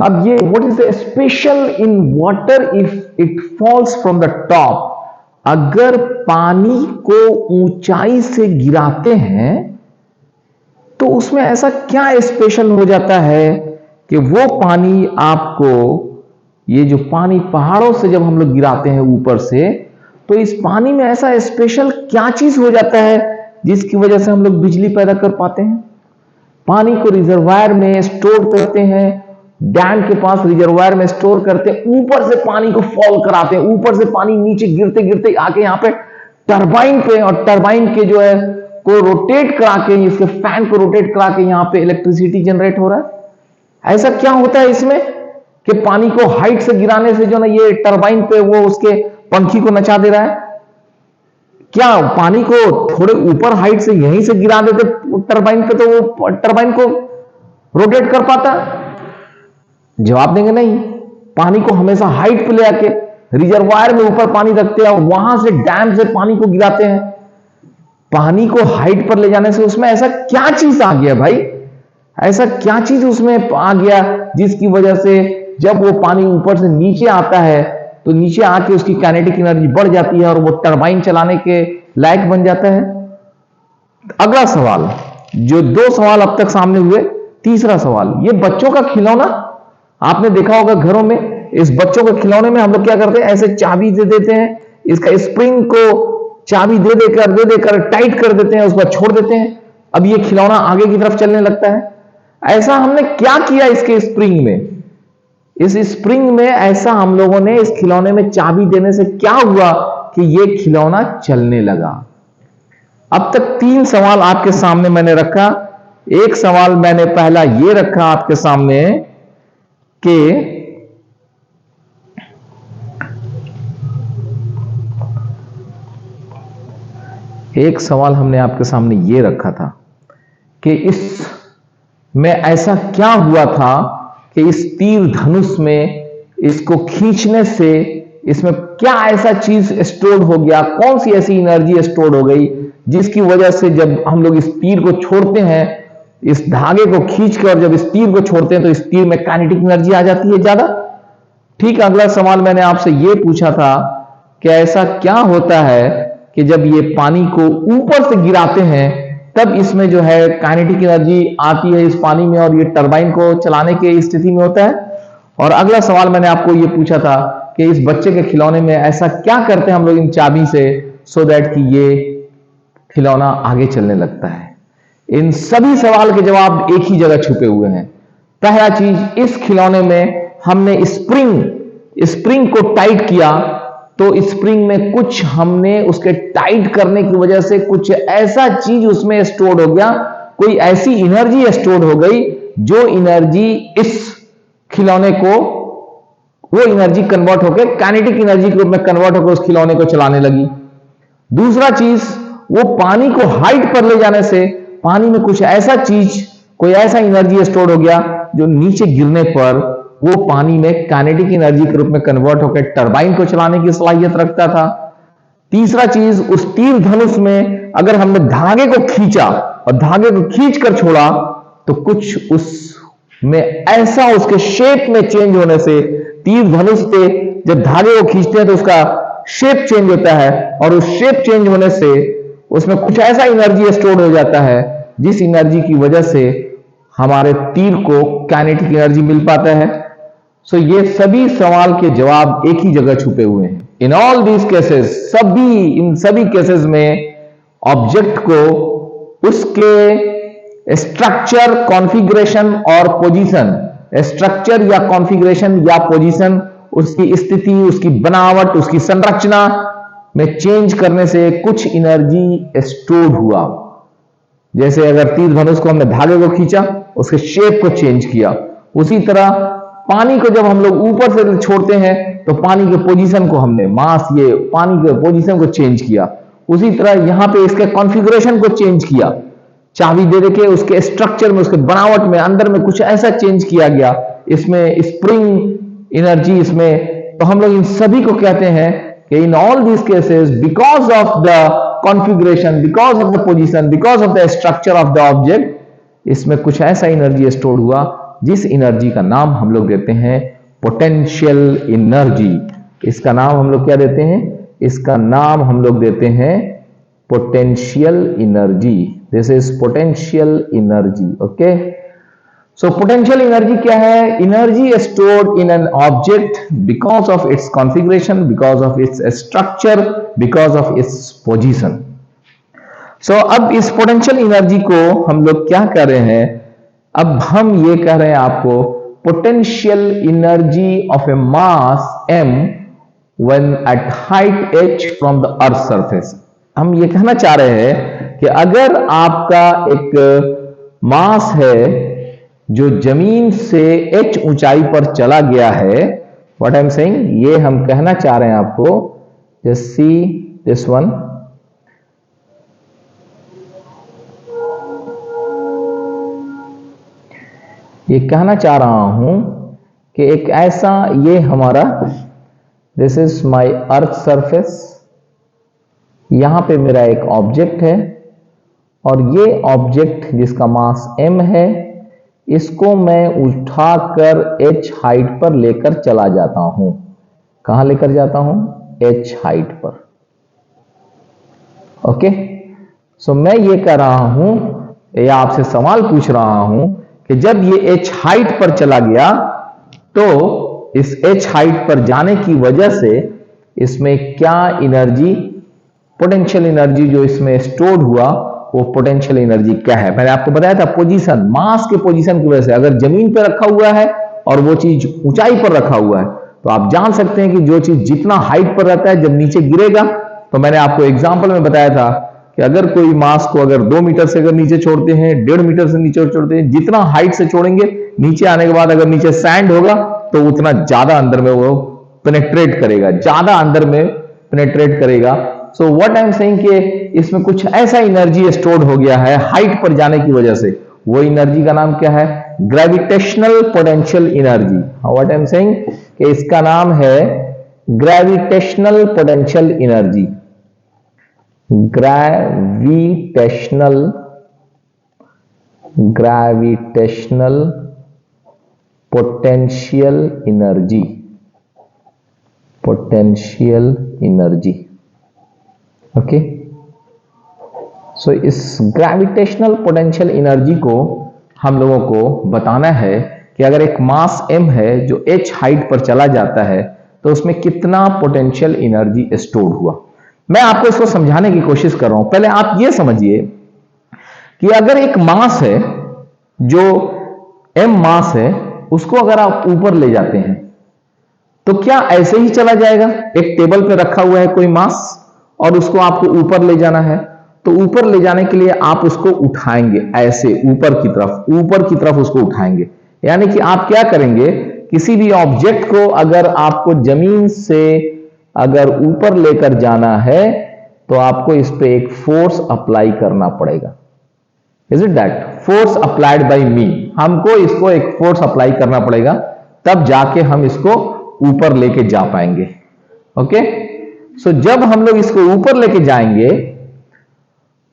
अब ये what is the special in water if it falls from the top, अगर पानी को ऊंचाई से गिराते हैं तो उसमें ऐसा क्या स्पेशल हो जाता है कि वो पानी आपको, ये जो पानी पहाड़ों से जब हम लोग गिराते हैं ऊपर से, तो इस पानी में ऐसा स्पेशल क्या चीज हो जाता है जिसकी वजह से हम लोग बिजली पैदा कर पाते हैं। पानी को रिजर्वायर में स्टोर करते हैं, डैम के पास रिजर्वायर में स्टोर करते हैं, ऊपर से पानी को फॉल कराते हैं, ऊपर से पानी नीचे गिरते गिरते आके यहाँ पे टरबाइन पे, और टरबाइन के जो है को रोटेट करा के, इसके फैन को रोटेट करा के यहाँ पे इलेक्ट्रिसिटी जनरेट हो रहा है। ऐसा क्या होता है इसमें कि पानी को हाइट से गिराने से जो ना ये टरबाइन पे वो उसके पंखी को नचा दे रहा है। क्या पानी को थोड़े ऊपर हाइट से यहीं से गिरा देते टरबाइन पे तो वो टरबाइन को रोटेट कर पाता? जवाब देंगे नहीं। पानी को हमेशा हाइट पे ले आके रिजर्वायर में ऊपर पानी रखते हैं और वहां से डैम से पानी को गिराते हैं। पानी को हाइट पर ले जाने से उसमें ऐसा क्या चीज आ गया भाई, ऐसा क्या चीज उसमें आ गया जिसकी वजह से जब वो पानी ऊपर से नीचे आता है तो नीचे आके उसकी काइनेटिक एनर्जी बढ़ जाती है और वो टरबाइन चलाने के लायक बन जाता है। अगला सवाल, जो 2 सवाल अब तक सामने हुए, तीसरा सवाल, ये बच्चों का खिलौना आपने देखा होगा घरों में। इस बच्चों के खिलौने में हम लोग क्या करते हैं, ऐसे चाबी दे देते हैं, इसका स्प्रिंग को चाबी दे देकर टाइट कर देते हैं, उसके बाद छोड़ देते हैं, अब ये खिलौना आगे की तरफ चलने लगता है। ऐसा हमने क्या किया इसके स्प्रिंग में? इस स्प्रिंग में ऐसा हम लोगों ने इस खिलौने में चाबी देने से क्या हुआ कि ये खिलौना चलने लगा। अब तक 3 सवाल आपके सामने मैंने रखा। एक सवाल मैंने पहला ये रखा आपके सामने कि एक सवाल हमने आपके सामने ये रखा था कि इस में ऐसा क्या हुआ था कि इस तीर धनुष में इसको खींचने से इसमें क्या ऐसा चीज स्टोर हो गया, कौन सी ऐसी एनर्जी स्टोर हो गई जिसकी वजह से जब हम लोग इस तीर को छोड़ते हैं, इस धागे को खींच कर और जब इस तीर को छोड़ते हैं तो इस तीर में काइनेटिक एनर्जी आ जाती है ज्यादा। ठीक, अगला सवाल मैंने आपसे यह पूछा था कि ऐसा क्या होता है कि जब ये पानी को ऊपर से गिराते हैं तब इसमें जो है काइनेटिक एनर्जी आती है इस पानी में और ये टरबाइन को चलाने की स्थिति में होता है। और अगला सवाल मैंने आपको ये पूछा था कि इस बच्चे के खिलौने में ऐसा क्या करते हैं हम लोग इन चाबी से सो दैट कि ये खिलौना आगे चलने लगता है। इन सभी सवाल के जवाब एक ही जगह छुपे हुए हैं। पहला चीज, इस खिलौने में हमने स्प्रिंग को टाइट किया तो स्प्रिंग में कुछ हमने उसके टाइट करने की वजह से कुछ ऐसा चीज उसमें स्टोर हो गया, कोई ऐसी एनर्जी स्टोर हो गई जो एनर्जी इस खिलौने को, वो एनर्जी कन्वर्ट होकर काइनेटिक एनर्जी के रूप में कन्वर्ट होकर उस खिलौने को चलाने लगी। दूसरा चीज, वो पानी को हाइट पर ले जाने से पानी में कुछ ऐसा चीज, कोई ऐसा एनर्जी स्टोर हो गया जो नीचे गिरने पर वो पानी में काइनेटिक एनर्जी के रूप में कन्वर्ट होकर टरबाइन को चलाने की सलाहियत रखता था। तीसरा चीज, उस तीर धनुष में अगर हमने धागे को खींचा और धागे को खींच कर छोड़ा तो कुछ उसमें ऐसा उसके शेप में चेंज होने से, तीर धनुष पे जब धागे को खींचते हैं तो उसका शेप चेंज होता है और उस शेप चेंज होने से उसमें कुछ ऐसा एनर्जी स्टोर हो जाता है जिस एनर्जी की वजह से हमारे तीर को काइनेटिक एनर्जी मिल पाता है। सो ये सभी सवाल के जवाब एक ही जगह छुपे हुए हैं। इन ऑल दीज केसेस, इन सभी केसेस में ऑब्जेक्ट को उसके स्ट्रक्चर, कॉन्फ़िगरेशन और पोजीशन, स्ट्रक्चर या कॉन्फ़िगरेशन या पोजीशन, उसकी स्थिति, उसकी बनावट, उसकी संरचना में चेंज करने से कुछ एनर्जी स्टोर हुआ। जैसे अगर तीर धनुष को हमने धागे को खींचा, उसके शेप को चेंज किया, उसी तरह पानी को जब हम लोग ऊपर से छोड़ते हैं तो पानी के पोजीशन को हमने, मास, ये पानी के पोजीशन को चेंज किया, उसी तरह यहां पे इसके कॉन्फ़िगरेशन को चेंज किया, चाबी दे देके उसके स्ट्रक्चर में, उसके बनावट में, अंदर में कुछ ऐसा चेंज किया गया, इसमें स्प्रिंग एनर्जी इसमें। तो हम लोग इन सभी को कहते हैं कि in all these cases, because of the configuration, because of the position, because of the structure of the object, इसमें कुछ ऐसा एनर्जी स्टोर हुआ जिस एनर्जी का नाम हम लोग देते हैं पोटेंशियल एनर्जी। इसका नाम हम लोग क्या देते हैं? इसका नाम हम लोग देते हैं potential energy. This is potential energy. Okay, so potential energy क्या है? Energy stored in an object because of its configuration, because of its structure, because of its position. So अब इस पोटेंशियल एनर्जी को हम लोग क्या कर रहे हैं? अब हम ये कह रहे हैं आपको potential energy of a mass m when at height h from the earth surface। हम ये कहना चाह रहे हैं कि अगर आपका एक मास है जो जमीन से h ऊंचाई पर चला गया है, व्हाट आई एम सेइंग, ये हम कहना चाह रहे हैं आपको, जस्ट सी दिस वन। ये कहना चाह रहा हूं कि एक ऐसा, ये हमारा, this is my earth surface, यहां पे मेरा एक ऑब्जेक्ट है और ये ऑब्जेक्ट जिसका मास m है, इसको मैं उठाकर h हाइट पर लेकर चला जाता हूं। कहां लेकर जाता हूं? h हाइट पर। ओके, सो मैं ये कह रहा हूं या आपसे सवाल पूछ रहा हूं कि जब ये h हाइट पर चला गया तो इस h हाइट पर जाने की वजह से इसमें क्या एनर्जी, पोटेंशियल एनर्जी जो इसमें स्टोर्ड हुआ, वो पोटेंशियल एनर्जी क्या है? मैंने आपको बताया था पोजीशन, मास के पोजीशन की वजह से। अगर जमीन पर रखा हुआ है और वो चीज ऊंचाई पर रखा हुआ है तो आप जान सकते हैं कि जो चीज जितना हाइट पर रहता है जब नीचे गिरेगा, तो मैंने आपको एग्जांपल में बताया था कि अगर कोई मास को अगर 2 मीटर से अगर नीचे छोड़ते हैं, 1.5 मीटर से नीचे छोड़ते हैं, जितना हाइट से छोड़ेंगे, नीचे आने के बाद अगर नीचे सैंड होगा तो उतना ज्यादा अंदर में वो पेनेट्रेट करेगा, ज्यादा अंदर में पेनेट्रेट करेगा। So what I am saying कि इसमें कुछ ऐसा एनर्जी स्टोर्ड हो गया है हाइट पर जाने की वजह से। वो एनर्जी का नाम क्या है? Gravitational potential energy. What I am saying कि इसका नाम है gravitational potential energy. Gravitational potential energy, potential energy. Okay, so इस ग्रेविटेशनल पोटेंशियल एनर्जी को हम लोगों को बताना है कि अगर एक मास m है जो h हाइट पर चला जाता है तो उसमें कितना पोटेंशियल एनर्जी स्टोर हुआ। मैं आपको इसको समझाने की कोशिश कर रहा हूं। पहले आप ये समझिए कि अगर एक मास है जो m मास है, उसको अगर आप ऊपर ले जाते हैं तो क्या ऐसे ही चला जाएगा? एक टेबल पे रखा हुआ है कोई मास और उसको आपको ऊपर ले जाना है, तो ऊपर ले जाने के लिए आप उसको उठाएंगे, ऐसे ऊपर की तरफ उसको उठाएंगे। यानी कि आप क्या करेंगे, किसी भी ऑब्जेक्ट को अगर आपको जमीन से अगर ऊपर लेकर जाना है तो आपको इस पे एक फोर्स अप्लाई करना पड़ेगा। Is it that? Force applied by me, हमको इसको एक फोर्स अप्लाई करना पड़ेगा, तब जाके हम इसको ऊपर लेके जा पाएंगे। ओके, सो जब हम लोग इसको ऊपर लेके जाएंगे,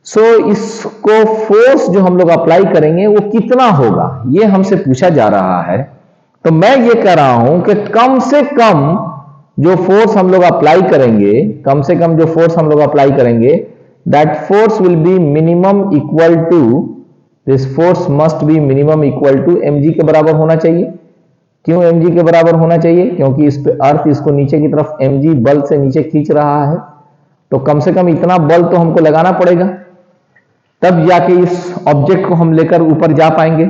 सो इसको फोर्स जो हम लोग अप्लाई करेंगे वो कितना होगा, ये हमसे पूछा जा रहा है। तो मैं ये कह रहा हूं कि कम से कम जो फोर्स हम लोग अप्लाई करेंगे, कम से कम जो फोर्स हम लोग अप्लाई करेंगे, that force will be minimum equal to, this force must be minimum equal to mg के बराबर होना चाहिए। क्यों mg के बराबर होना चाहिए? क्योंकि इस पे अर्थ इसको नीचे की तरफ mg बल से नीचे खींच रहा है, तो कम से कम इतना बल तो हमको लगाना पड़ेगा, तब जाके इस ऑब्जेक्ट को हम लेकर ऊपर जा पाएंगे।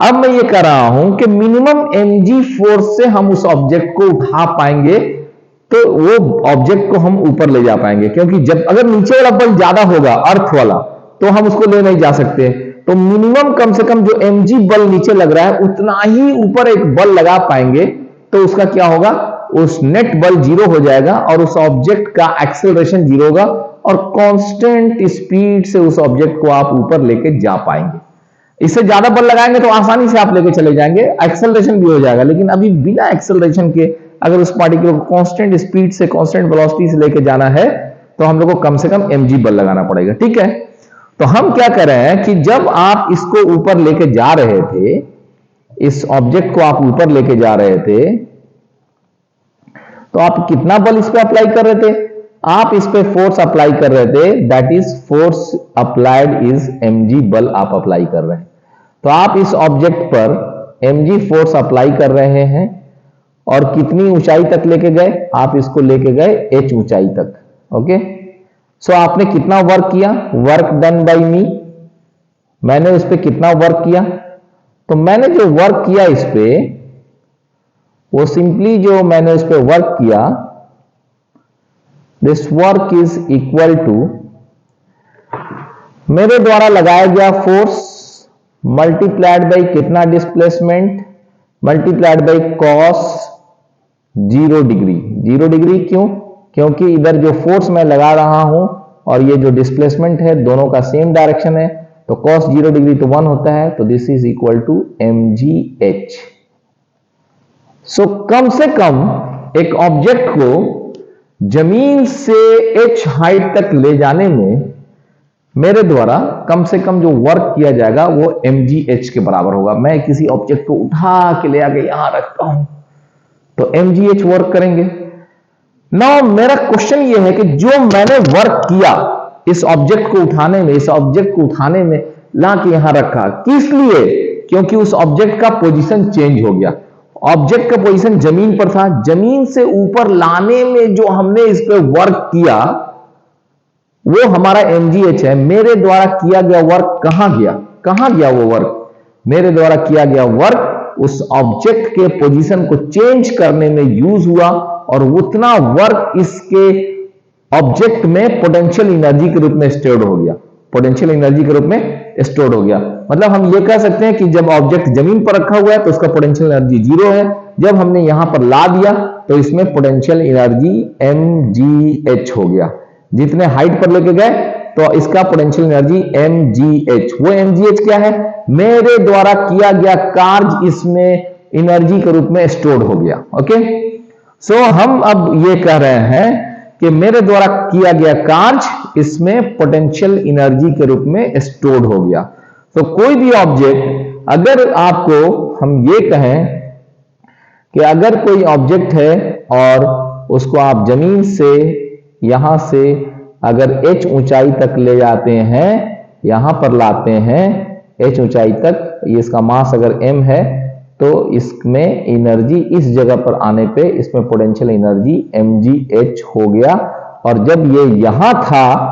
अब मैं ये कह रहा हूं कि मिनिमम mg फोर्स से हम उस ऑब्जेक्ट को उठा पाएंगे, तो वो ऑब्जेक्ट को हम ऊपर ले जा पाएंगे। क्योंकि जब अगर नीचे वाला बल ज्यादा होगा, अर्थ वाला, तो हम उसको ले नहीं जा सकते। तो मिनिमम कम से कम जो mg बल नीचे लग रहा है उतना ही ऊपर एक बल लगा पाएंगे, तो उसका क्या होगा, उस नेट बल जीरो हो जाएगा और उस ऑब्जेक्ट का एक्सेलरेशन जीरो होगा और कांस्टेंट स्पीड से उस ऑब्जेक्ट को आप ऊपर लेके जा पाएंगे। इससे ज्यादा बल लगाएंगे तो आसानी से आप लेके चले जाएंगे, एक्सेलरेशन भी हो जाएगा, लेकिन अभी बिना एक्सेलरेशन के अगर उस पार्टिकल को कांस्टेंट स्पीड से, कांस्टेंट वेलोसिटी से लेके जाना है तो हम लोग को कम से कम mg बल लगाना पड़ेगा। ठीक है, तो हम क्या कर रहे हैं कि जब आप इसको ऊपर लेके जा रहे थे, इस ऑब्जेक्ट को आप ऊपर लेके जा रहे थे तो आप कितना बल इस पे अप्लाई कर रहे थे? आप इस पे फोर्स अप्लाई कर रहे थे, that is force applied is mg बल आप अप्लाई कर रहे हैं। तो आप इस ऑब्जेक्ट पर mg फोर्स अप्लाई कर रहे हैं और कितनी ऊंचाई तक लेके गए? आप इसको लेके गए h ऊंचाई तक। ओके, सो आपने कितना वर्क किया? वर्क डन बाय मी, मैंने उस पर कितना वर्क किया? तो मैंने जो वर्क किया इस पे, वो सिंपली जो मैंने उस पर वर्क किया, this work is equal to मेरे द्वारा लगाया गया फोर्स मल्टीप्लाइड बाई कितना displacement, multiplied by cos 0 degree. 0 degree क्यों? क्योंकि इधर जो फोर्स मैं लगा रहा हूं और ये जो डिस्प्लेसमेंट है दोनों का सेम डायरेक्शन है, तो कॉस 0 डिग्री तो 1 होता है, तो this is equal to mgh। So कम से कम एक ऑब्जेक्ट को जमीन से h हाइट तक ले जाने में मेरे द्वारा कम से कम जो वर्क किया जाएगा वो mgh के बराबर होगा। मैं किसी ऑब्जेक्ट को उठा के ले आके यहां रखता हूं तो mgh वर्क करेंगे। नाउ मेरा क्वेश्चन ये है कि जो मैंने वर्क किया इस ऑब्जेक्ट को उठाने में, इस ऑब्जेक्ट को उठाने में ला के यहां रखा, किस लिए? क्योंकि उस ऑब्जेक्ट का पोजीशन चेंज हो गया। ऑब्जेक्ट का पोजीशन जमीन पर था, जमीन से ऊपर लाने में जो हमने इस पे वर्क किया वो हमारा mgh है। मेरे द्वारा किया गया वर्क कहां गया? कहां गया वो वर्क? मेरे द्वारा किया गया वर्क उस ऑब्जेक्ट के पोजीशन को चेंज करने में यूज हुआ और उतना वर्क इसके ऑब्जेक्ट में पोटेंशियल एनर्जी के रूप में स्टोर्ड हो गया। पोटेंशियल एनर्जी के रूप में स्टोर्ड हो गया। मतलब हम ये कह सकते हैं कि जब ऑब्जेक्ट जमीन पर रखा हुआ है तो उसका पोटेंशियल एनर्जी 0 है, जब हमने यहां पर ला दिया तो इसमें पोटेंशियल एनर्जी mgh हो गया। जितने हाइट पर लेके गए तो इसका पोटेंशियल एनर्जी mgh। वो mgh क्या है? मेरे द्वारा किया गया कार्य इसमें एनर्जी के रूप में स्टोर्ड हो गया। ओके, सो हम अब ये कह रहे हैं कि मेरे द्वारा किया गया कार्य इसमें पोटेंशियल एनर्जी के रूप में स्टोर्ड हो गया। तो कोई भी ऑब्जेक्ट, अगर आपको हम ये कहें कि अगर कोई ऑब्जेक्ट है और उसको आप जमीन से यहां से अगर h ऊंचाई तक ले जाते हैं, यहां पर लाते हैं h ऊंचाई तक, ये इसका मास अगर m है तो इसमें एनर्जी इस जगह पर आने पे इसमें पोटेंशियल एनर्जी mgh हो गया। और जब ये यहां था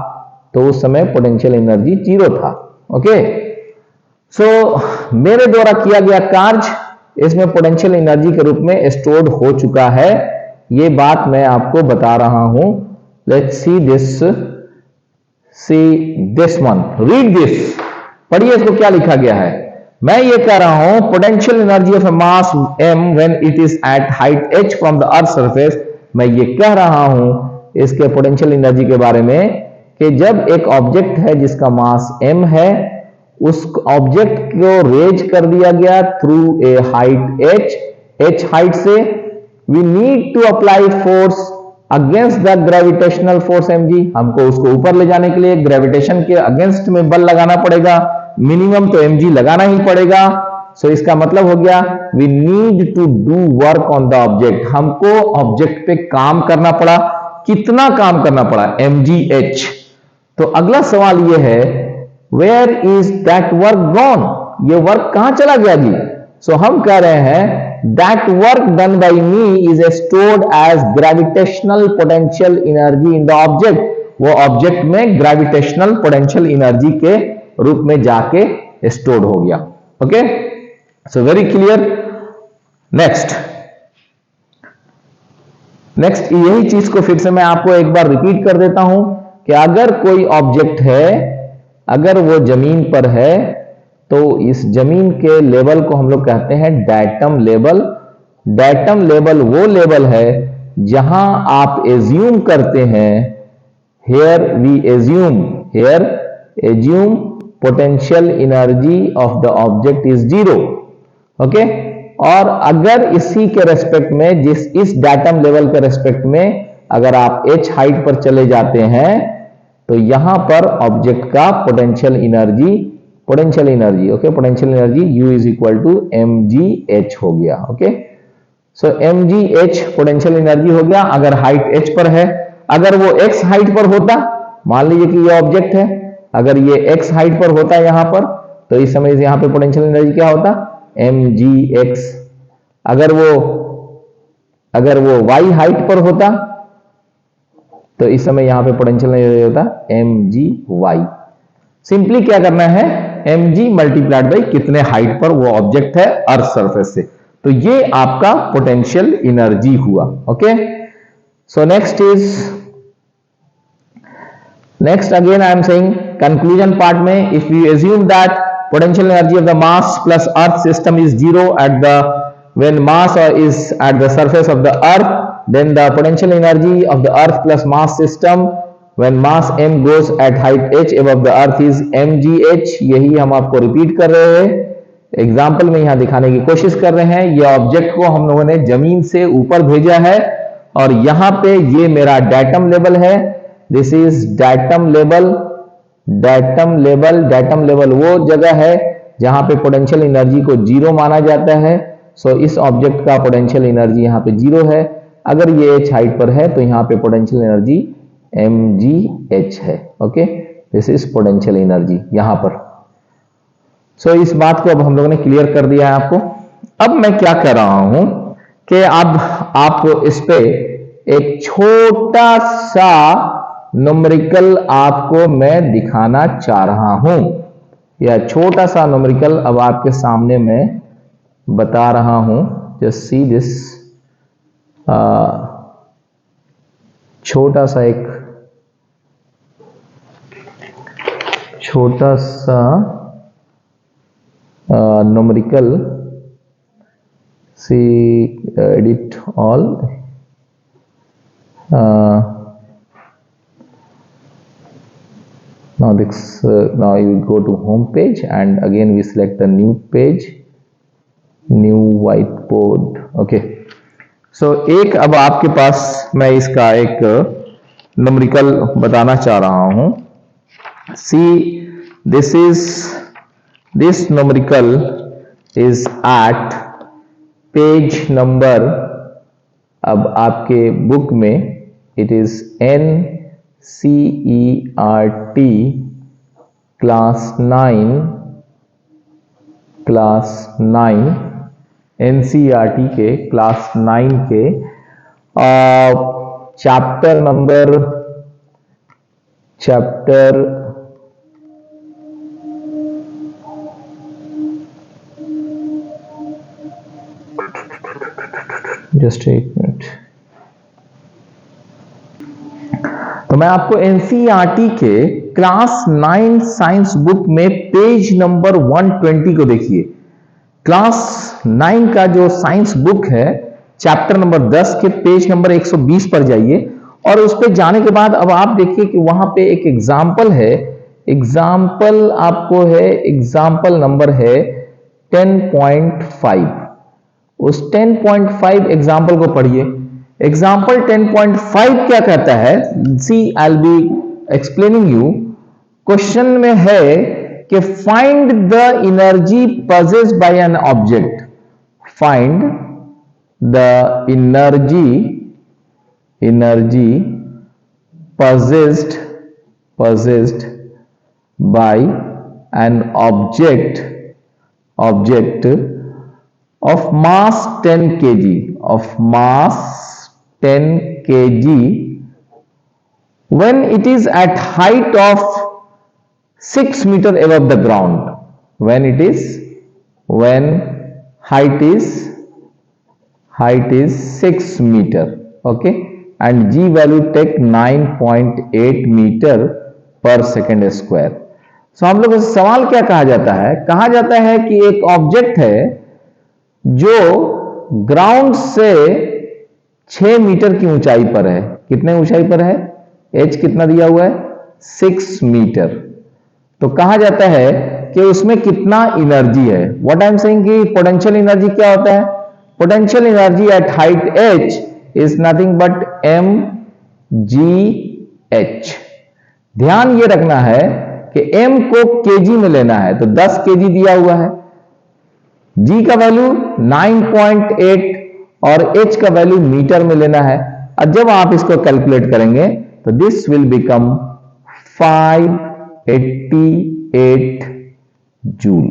तो उस समय पोटेंशियल एनर्जी 0 था। ओके, सो मेरे द्वारा किया गया कार्य इसमें पोटेंशियल एनर्जी के रूप में स्टोर्ड हो चुका है। ये बात मैं आपको बता रहा हूं। Let's see this, see this one, read this, पढ़िए इसको क्या लिखा गया है। मैं ये कह रहा हूं potential energy of a mass m when it is at height h from the earth surface. मैं ये कह रहा हूं इसके पोटेंशियल एनर्जी के बारे में कि जब एक ऑब्जेक्ट है जिसका मास m है, उस ऑब्जेक्ट को रेज कर दिया गया through a height h height से, we need to apply force against the gravitational force mg। हमको उसको ऊपर ले जाने के लिए ग्रेविटेशन के अगेंस्ट में बल लगाना पड़ेगा, मिनिमम तो mg लगाना ही पड़ेगा। सो इसका मतलब हो गया we need to do work on the object. हमको ऑब्जेक्ट पे काम करना पड़ा। कितना काम करना पड़ा? mgh। तो अगला सवाल ये है, where is that work gone? ये वर्क कहां चला गया जी? सो हम कह रहे हैं that work done by me is stored as gravitational potential energy in the object. वो ऑब्जेक्ट में ग्रेविटेशनल पोटेंशियल एनर्जी के रूप में जाके स्टोर्ड हो गया। Okay, so very clear. Next यही चीज को फिर से मैं आपको एक बार रिपीट कर देता हूं कि अगर कोई ऑब्जेक्ट है, अगर वो जमीन पर है तो इस जमीन के लेवल को हम लोग कहते हैं डायटम लेवल। डायटम लेवल वो लेवल है जहां आप एज्यूम करते हैं, here we assume potential energy of the object is 0। Okay, और अगर इसी के रेस्पेक्ट में, इस डायटम लेवल के रेस्पेक्ट में अगर आप h हाइट पर चले जाते हैं तो यहां पर ऑब्जेक्ट का potential energy potential energy. Okay, potential energy U is equal to mgh हो गया। Okay, so mgh potential energy हो गया अगर हाइट h पर है। अगर वो x हाइट पर होता, मान लीजिए कि ये ऑब्जेक्ट है, अगर ये x हाइट पर होता यहां पर, तो इस समय यहां पे पोटेंशियल एनर्जी क्या होता, mgx। अगर वो y हाइट पर होता तो इस समय यहां पे पोटेंशियल एनर्जी होता mgy। सिंपली क्या करना है, mg मल्टीप्लाइड बाई कितने हाइट पर वो ऑब्जेक्ट है अर्थ सरफेस से, तो ये आपका पोटेंशियल एनर्जी हुआ। Okay, so next again I am saying conclusion part में, if you assume that potential energy of the mass plus earth system is zero at the when mass is at the surface of the earth, then the potential energy of the earth plus mass system when mass m goes at height h above the earth is mgh। यही हम आपको repeat कर रहे हैं, example में यहां दिखाने की कोशिश कर रहे हैं। ये ऑब्जेक्ट को हम लोगों ने जमीन से ऊपर भेजा है और यहां पे ये मेरा डायटम लेवल है, this is diatom level. Diatom level वो जगह है जहां पे पोटेंशियल एनर्जी को जीरो माना जाता है। सो इस ऑब्जेक्ट का पोटेंशियल एनर्जी यहाँ पे जीरो है। अगर ये h हाइट पर है तो यहाँ पे पोटेंशियल एनर्जी mgh है। Okay, this is potential energy यहाँ पर। सो इस बात को अब हम लोगों ने क्लियर कर दिया है आपको। अब मैं क्या कर रहा हूं कि अब आप इस पे एक छोटा सा न्यूमेरिकल आपको मैं दिखाना चाह रहा हूं, या छोटा सा न्यूमेरिकल अब आपके सामने मैं बता रहा हूं। जस्ट सी दिस, छोटा सा numerical, see edit all, now you will go to home page and again we select a new page, new whiteboard। Okay, so एक अब आपके पास मैं इसका एक न्यूमेरिकल बताना चाह रहा हूं। See this numerical is at page number, अब आपके बुक में it is NCERT class 9 NCERT के क्लास 9 के चैप्टर जस्ट एक मिनट। तो मैं आपको NCERT के क्लास 9 साइंस बुक में पेज नंबर 120 को देखिए। क्लास 9 का जो साइंस बुक है, चैप्टर नंबर 10 के पेज नंबर 120 पर जाइए और उस पर जाने के बाद अब आप देखिए कि वहां पे एक एग्जाम्पल है। एग्जाम्पल आपको है, एग्जाम्पल नंबर है 10.5। उस 10.5 एग्जाम्पल को पढ़िए। एग्जाम्पल 10.5 क्या कहता है, see I will be explaining you. Question में है कि find the energy possessed by an object, find the energy possessed by an object of mass 10 kg when it is at height of 6 meter above the ground, when height is 6 meter, okay, and g value take 9.8 meter per second square। सो हम लोग सवाल क्या कहा जाता है, कहा जाता है कि एक ऑब्जेक्ट है जो ग्राउंड से 6 मीटर की ऊंचाई पर है। कितने ऊंचाई पर है, h कितना दिया हुआ है 6 मीटर। तो कहा जाता है कि उसमें कितना एनर्जी है। व्हाट आई एम सेइंग कि पोटेंशियल एनर्जी क्या होता है, potential energy at height h is nothing but mgh। ध्यान ये रखना है कि m को kg में लेना है, तो 10 kg दिया हुआ है, g का वैल्यू 9.8 और h का वैल्यू मीटर में लेना है। और जब आप इसको कैलकुलेट करेंगे तो this will become 588 joule.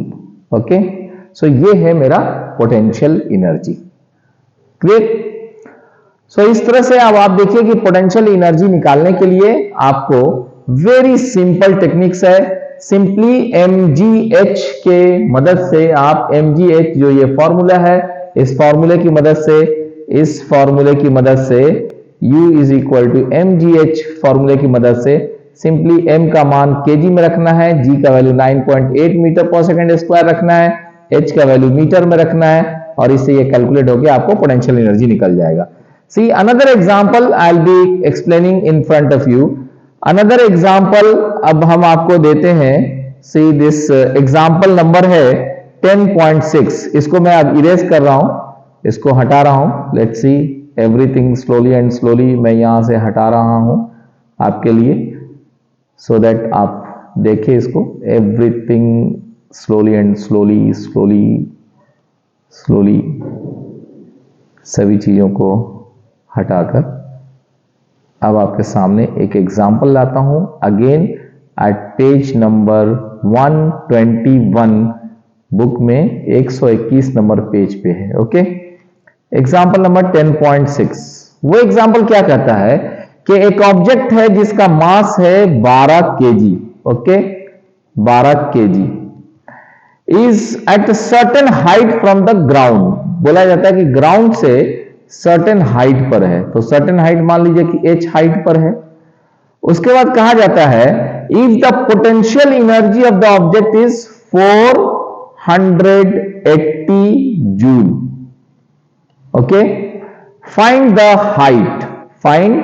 Okay, so ये है मेरा पोटेंशियल एनर्जी। क्लियर? सो इस तरह से अब आप देखिए कि पोटेंशियल एनर्जी निकालने के लिए आपको वेरी सिंपल टेक्निक्स है। सिंपली mgh के मदद से आप mgh जो ये फॉर्मूला है, इस फॉर्मूले की मदद से U is equal to mgh फॉर्मूले की मदद से सिंपली m का मान kg में रखना है, g का value 9.8 metre per second square रखना है, h का वैल्यू मीटर में रखना है, और इससे ये कैलकुलेट होकर आपको पोटेंशियल एनर्जी निकल जाएगा। See another example I'll be explaining in front of you. Another example अब हम आपको देते हैं। See this example number है 10.6। इसको मैं अब इरेज कर रहा हूं, इसको हटा रहा हूं। Let's see everything slowly and slowly। मैं यहां से हटा रहा हूं आपके लिए, so that आप देखें इसको। Everything slowly and slowly सभी चीजों को हटाकर अब आपके सामने एक एग्जाम्पल लाता हूं। Again at page number 121 book में 121 नंबर पेज पे है। Okay, example number 10.6। वो एग्जाम्पल क्या कहता है कि एक ऑब्जेक्ट है जिसका मास है 12 KG. Okay, 12 KG is at certain height from the ground. बोला जाता है कि ग्राउंड से सर्टेन हाइट पर है, तो सर्टेन हाइट मान लीजिए कि h हाइट पर है। उसके बाद कहा जाता है if the potential energy of the object is 480 joule. Okay, find the height, find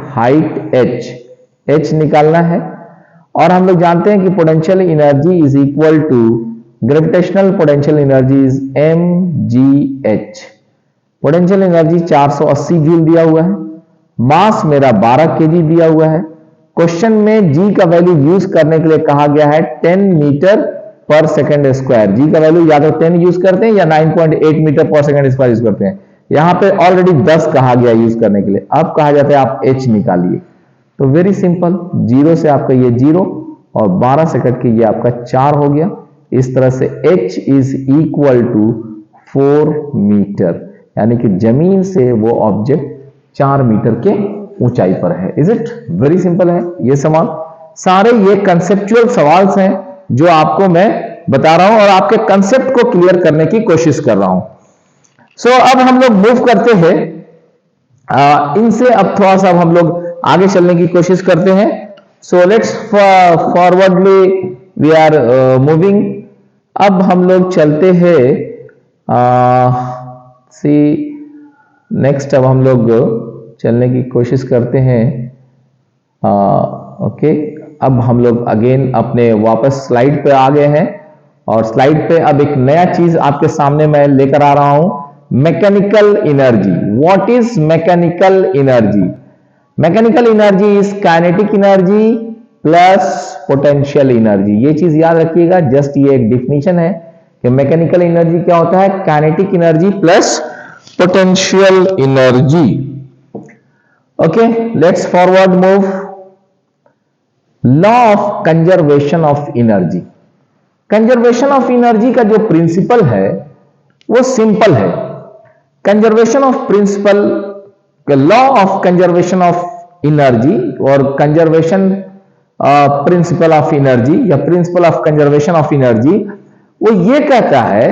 height h निकालना है। और हम लोग जानते हैं कि potential energy is equal to gravitational potential energy is mgh। Potential energy 480 joule दिया हुआ है, मास मेरा 12 केजी दिया हुआ है। क्वेश्चन में g का वैल्यू यूज करने के लिए कहा गया है 10 metre per second square. g का वैल्यू या तो 10 यूज करते हैं या 9.8 metre per second square use करते हैं। यहां पे ऑलरेडी 10 कहा गया यूज करने के लिए। अब कहा जाता है आप h निकालिए, तो वेरी सिंपल, 0 से आपका ये 0 और 12 से कट के ये आपका 4 हो गया। इस तरह से h is equal to 4 metre, यानी कि जमीन से वो ऑब्जेक्ट 4 मीटर के ऊंचाई पर है। Is it? वेरी सिंपल है ये सवाल। सारे ये कंसेप्चुअल सवाल हैं जो आपको मैं बता रहा हूं और आपके कंसेप्ट को क्लियर करने की कोशिश कर रहा हूं। सो अब हम लोग मूव करते हैं इनसे, अब थोड़ा सा हम लोग आगे चलने की कोशिश करते हैं। So let's forwardly we are moving. अब हम लोग चलते हैं सी नेक्स्ट, अब हम लोग चलने की कोशिश करते हैं। ओके, अब हम लोग अगेन अपने वापस स्लाइड पे आ गए हैं और स्लाइड पे अब एक नया चीज आपके सामने मैं लेकर आ रहा हूं, mechanical energy. What is mechanical energy? Mechanical energy is kinetic energy plus potential energy. ये चीज याद रखिएगा, जस्ट ये एक डिफिनीशन है कि मैकेनिकल एनर्जी क्या होता है, kinetic energy plus potential energy. Okay, let's forward move. Law of conservation of energy. Conservation of energy का जो प्रिंसिपल है वो सिंपल है। Conservation of principle, law of conservation of energy और कंजर्वेशन प्रिंसिपल ऑफ एनर्जी या principle of conservation of energy, वो ये कहता है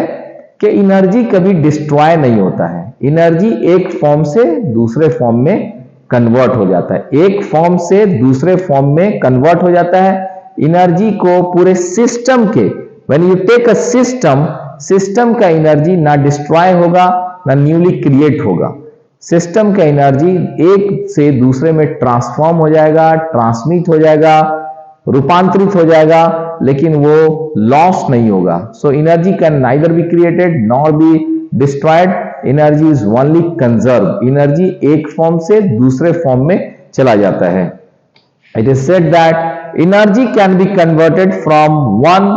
कि एनर्जी कभी डिस्ट्रॉय नहीं होता है। एनर्जी एक फॉर्म से दूसरे फॉर्म में कन्वर्ट हो जाता है, एक फॉर्म से दूसरे फॉर्म में कन्वर्ट हो जाता है। एनर्जी को पूरे सिस्टम के, when you take a system का एनर्जी ना डिस्ट्रॉय होगा ना न्यूली क्रिएट होगा। सिस्टम का एनर्जी एक से दूसरे में ट्रांसफॉर्म हो जाएगा, ट्रांसमिट हो जाएगा, रूपांतरित हो जाएगा, लेकिन वो लॉस नहीं होगा। So energy can neither be created nor be destroyed, energy is only conserve. Energy एक फॉर्म से दूसरे फॉर्म में चला जाता है। It is said that energy can be converted from one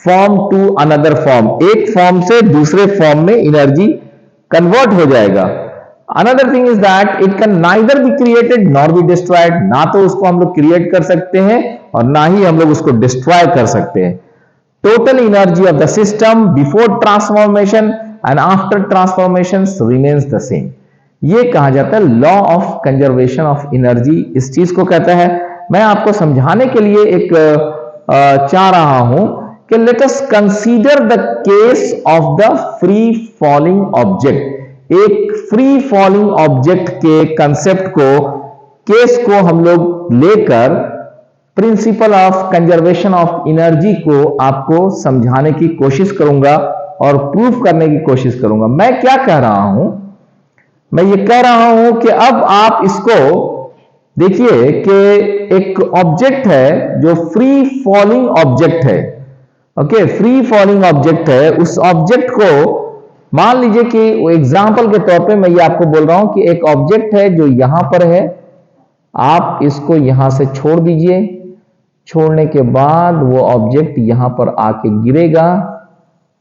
form to another form. एक फॉर्म से दूसरे फॉर्म में एनर्जी कन्वर्ट हो जाएगा. Another thing is that it can neither be created nor be destroyed. ना तो उसको हम लोग क्रिएट कर सकते हैं और ना ही हम लोग उसको डिस्ट्रॉय कर सकते हैं. Total energy of the system before transformation and after transformations remains the same. ये कहा जाता है law of conservation of energy. इस चीज को कहता है. मैं आपको समझाने के लिए एक चाह रहा हूं कि let us consider the case of the free falling object. एक फ्री फॉलिंग ऑब्जेक्ट के कंसेप्ट को, केस को हम लोग लेकर principal of conservation of energy को आपको समझाने की कोशिश करूंगा और प्रूफ करने की कोशिश करूंगा. मैं क्या कह रहा हूं? मैं ये कह रहा हूं कि अब आप इसको देखिए कि एक ऑब्जेक्ट है जो फ्री फॉलिंग ऑब्जेक्ट है. ओके, फ्री फॉलिंग ऑब्जेक्ट है. उस ऑब्जेक्ट को मान लीजिए कि एग्जांपल के तौर पे मैं ये आपको बोल रहा हूं कि एक ऑब्जेक्ट है जो यहां पर है. आप इसको यहां से छोड़ दीजिए. छोड़ने के बाद वो ऑब्जेक्ट यहां पर आके गिरेगा.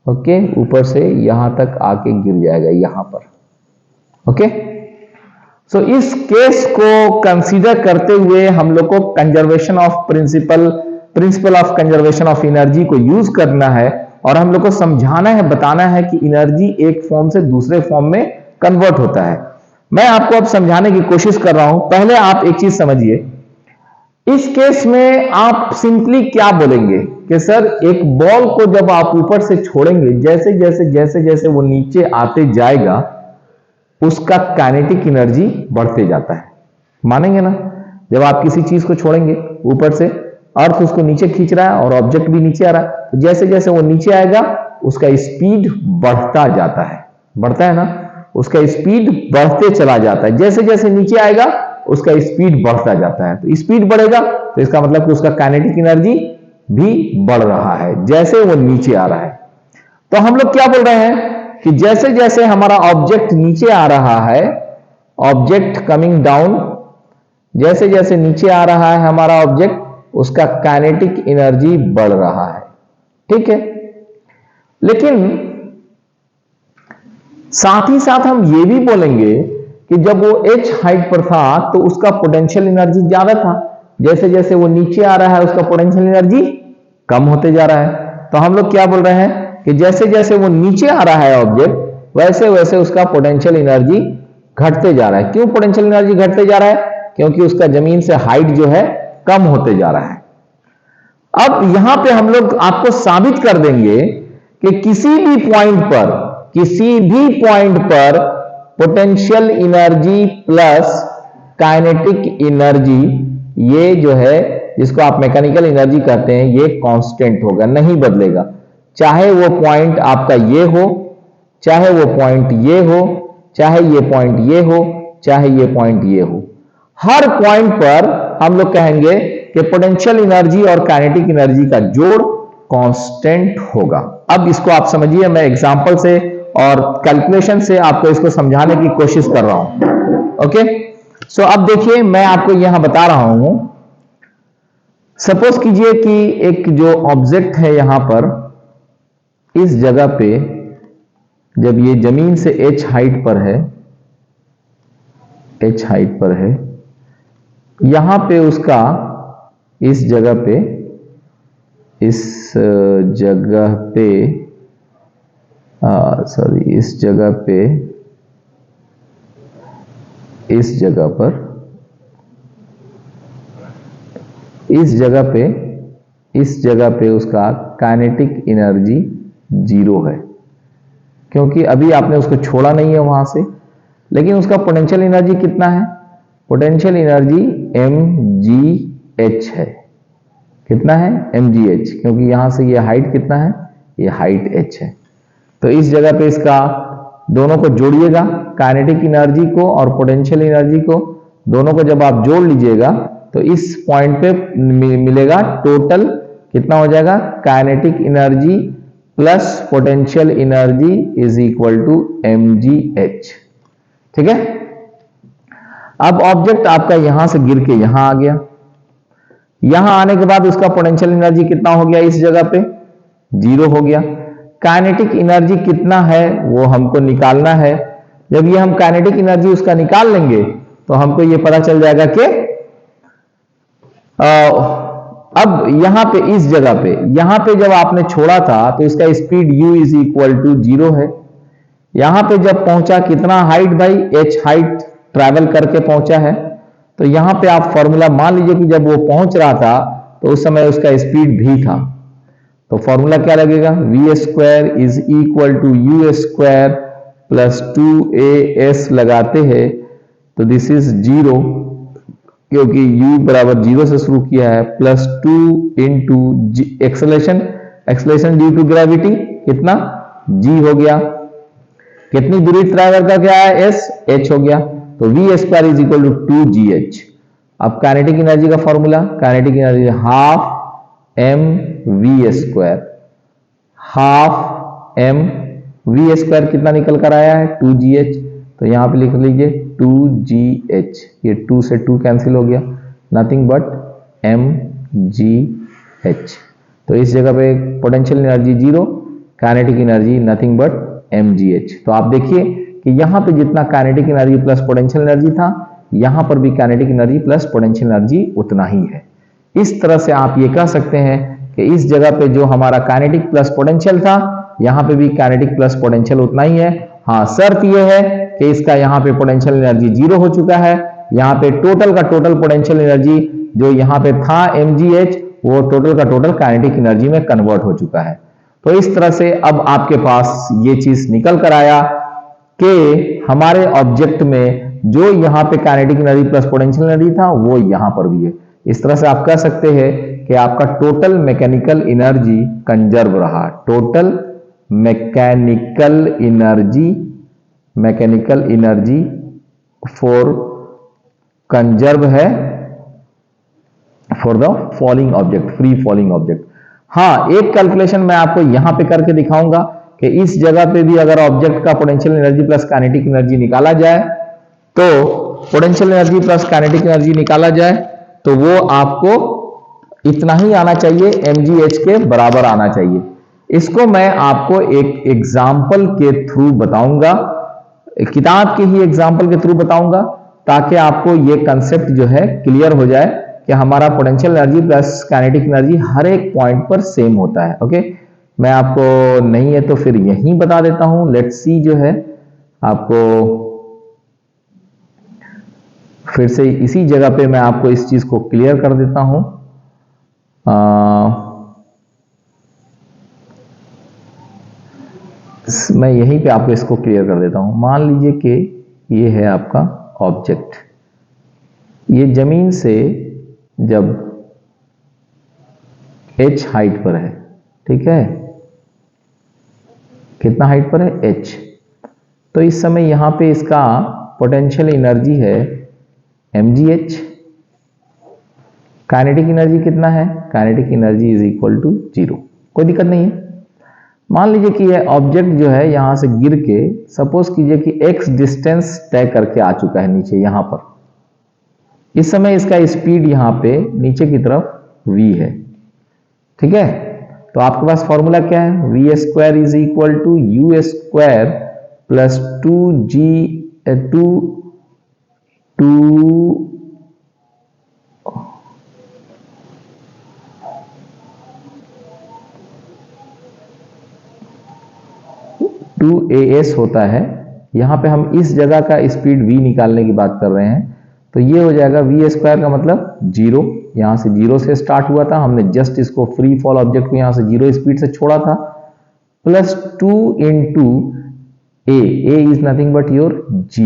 ओके, ऊपर से यहां तक आके गिर जाएगा यहां पर. ओके, सो इस केस को कंसीडर करते हुए हम लोग को conservation of principal of conservation of energy को यूज करना है और हम लोग को समझाना है, बताना है कि एनर्जी एक फॉर्म से दूसरे फॉर्म में कन्वर्ट होता है. मैं आपको अब समझाने की कोशिश कर रहा हूं. पहले आप एक चीज समझिए. इस केस में आप सिंपली क्या बोलेंगे कि सर एक बॉल को जब आप ऊपर से छोड़ेंगे, जैसे जैसे जैसे जैसे वो नीचे आते जाएगा उसका काइनेटिक एनर्जी बढ़ते जाता है. मानेंगे ना? जब आप किसी चीज को छोड़ेंगे ऊपर से, अर्थ उसको नीचे खींच रहा है और ऑब्जेक्ट भी नीचे आ रहा है, तो जैसे जैसे वो नीचे आएगा उसका स्पीड बढ़ता जाता है. बढ़ता है ना? उसका स्पीड बढ़ते चला जाता है. जैसे जैसे नीचे आएगा उसका स्पीड बढ़ता जाता है. तो स्पीड बढ़ेगा तो इसका मतलब कि उसका काइनेटिक एनर्जी भी बढ़ रहा है जैसे वो नीचे आ रहा है. तो हम लोग क्या बोल रहे हैं कि जैसे जैसे हमारा ऑब्जेक्ट नीचे आ रहा है, ऑब्जेक्ट कमिंग डाउन, जैसे जैसे नीचे आ रहा है हमारा ऑब्जेक्ट, उसका काइनेटिक एनर्जी बढ़ रहा है. ठीक है, लेकिन साथ ही साथ हम ये भी बोलेंगे कि जब वो h हाइट पर था तो उसका पोटेंशियल एनर्जी ज्यादा था. जैसे जैसे वो नीचे आ रहा है उसका पोटेंशियल एनर्जी कम होते जा रहा है. तो हम लोग क्या बोल रहे हैं कि जैसे जैसे वो नीचे आ रहा है ऑब्जेक्ट, वैसे वैसे उसका पोटेंशियल एनर्जी घटते जा रहा है. क्यों पोटेंशियल एनर्जी घटते जा रहा है? क्योंकि उसका जमीन से हाइट जो है कम होते जा रहा है. अब यहां पे हम लोग आपको साबित कर देंगे कि किसी भी पॉइंट पर potential energy plus kinetic energy, ये जो है जिसको आप मैकेनिकल एनर्जी कहते हैं, ये कांस्टेंट होगा, नहीं बदलेगा. चाहे वो पॉइंट आपका ये हो, चाहे वो पॉइंट ये हो, चाहे ये पॉइंट ये हो, चाहे ये पॉइंट ये हो, हर पॉइंट पर हम लोग कहेंगे कि पोटेंशियल एनर्जी और काइनेटिक एनर्जी का जोड़ कांस्टेंट होगा. अब इसको आप समझिए. मैं एग्जांपल से और कैलकुलेशन से आपको इसको समझाने की कोशिश कर रहा हूं. ओके, सो अब देखिए मैं आपको यहां बता रहा हूं. सपोज कीजिए कि एक जो ऑब्जेक्ट है यहां पर, इस जगह पे जब ये जमीन से h हाइट पर है, h हाइट पर है, यहां पे उसका इस जगह पे इस जगह पे उसका काइनेटिक एनर्जी 0 है, क्योंकि अभी आपने उसको छोड़ा नहीं है वहां से. लेकिन उसका पोटेंशियल एनर्जी कितना है? पोटेंशियल एनर्जी mgh है. कितना है? mgh, क्योंकि यहां से ये हाइट कितना है? ये हाइट h है. तो इस जगह पे इसका दोनों को जोड़िएगा, काइनेटिक एनर्जी को और पोटेंशियल एनर्जी को, दोनों को जब आप जोड़ लीजिएगा तो इस पॉइंट पे मिलेगा टोटल कितना हो जाएगा? Kinetic energy plus potential energy is equal to mgh. ठीक है. अब ऑब्जेक्ट आपका यहां से गिर के यहां आ गया. यहां आने के बाद उसका पोटेंशियल एनर्जी कितना हो गया, इस जगह पे 0 हो गया। काइनेटिक एनर्जी कितना है वो हमको निकालना है। जब ये हम काइनेटिक एनर्जी उसका निकाल लेंगे तो हमको ये पता चल जाएगा कि अब यहां पे इस जगह पे यहां पे जब आपने छोड़ा था तो इसका speed u is equal to 0 है। यहां पे जब पहुंचा कितना हाइट भाई, h हाइट ट्रैवल करके पहुंचा है। तो यहां पे आप फॉर्मूला मान लीजिए कि जब वो पहुंच रहा था तो उस समय उसका स्पीड v था। तो फॉर्मूला क्या लगेगा, v square is equal to u square plus 2as लगाते हैं तो दिस इज 0, क्योंकि u बराबर 0 से शुरू किया है, plus 2 into acceleration, acceleration due to gravity कितना g हो गया। कितनी दूरी ट्रैवल का क्या है, s, h हो गया। तो v square is equal to 2gh। अब काइनेटिक एनर्जी का फॉर्मूला, kinetic energy half m v square, half m v square कितना निकल कर आया है 2gh। तो यहां पे लिख लीजिए 2gh, ये 2 से 2 कैंसिल हो गया, नथिंग बट mgh। तो इस जगह पे potential energy 0, kinetic energy nothing but mgh। तो आप देखिए कि यहां पे जितना kinetic energy plus potential energy था, यहां पर भी kinetic energy plus potential energy उतना ही है। इस तरह से आप ये कह सकते हैं कि इस जगह पे जो हमारा काइनेटिक प्लस पोटेंशियल था, यहां पे भी काइनेटिक प्लस पोटेंशियल उतना ही है। हाँ, शर्त ये है कि इसका यहां पे पोटेंशियल एनर्जी 0 हो चुका है। यहां पे टोटल का टोटल पोटेंशियल एनर्जी जो यहां पे था mgh, वो टोटल का टोटल काइनेटिक एनर्जी में कन्वर्ट हो चुका है। तो इस तरह से अब आपके पास ये चीज निकल कर आया कि हमारे ऑब्जेक्ट में जो यहां पे kinetic energy plus potential energy था वो यहां पर भी है। इस तरह से आप कह सकते हैं कि आपका टोटल मैकेनिकल एनर्जी कंजर्व रहा। Total mechanical energy for conserve है for the falling object, free falling object. हाँ, एक कैलकुलेशन मैं आपको यहां पे करके दिखाऊंगा कि इस जगह पे भी अगर ऑब्जेक्ट का potential energy plus kinetic energy निकाला जाए, तो potential energy plus kinetic energy निकाला जाए तो वो आपको इतना ही आना चाहिए, mgh के बराबर आना चाहिए। इसको मैं आपको एक एग्जाम्पल के थ्रू बताऊंगा, किताब के ही एग्जाम्पल के थ्रू बताऊंगा, ताकि आपको ये कंसेप्ट जो है क्लियर हो जाए कि हमारा potential energy plus kinetic energy हर एक पॉइंट पर सेम होता है। ओके, मैं आपको नहीं है तो फिर यहीं बता देता हूं। लेट्स सी जो है आपको फिर से इसी जगह पे मैं आपको इस चीज को क्लियर कर देता हूं। मैं यहीं पे आपको इसको क्लियर कर देता हूं। मान लीजिए कि ये है आपका ऑब्जेक्ट, ये जमीन से जब h हाइट पर है, ठीक है, कितना हाइट पर है h, तो इस समय यहां पे इसका पोटेंशियल एनर्जी है mgh। काइनेटिक एनर्जी कितना है, kinetic energy is equal to 0। कोई दिक्कत नहीं है। मान लीजिए कि यह ऑब्जेक्ट जो है यहां से गिर के, सपोज कीजिए कि x डिस्टेंस तय करके आ चुका है नीचे यहां पर। इस समय इसका स्पीड यहां पे नीचे की तरफ v है, ठीक है। तो आपके पास फॉर्मूला क्या है, v square is equal to u square plus 2as होता है। यहां पे हम इस जगह का स्पीड v निकालने की बात कर रहे हैं, तो ये हो जाएगा वी स्क्वायर का मतलब 0। यहां से 0 से स्टार्ट हुआ था, हमने जस्ट इसको फ्री फॉल ऑब्जेक्ट को यहां से 0 स्पीड से छोड़ा था, plus 2 into A is nothing but your g।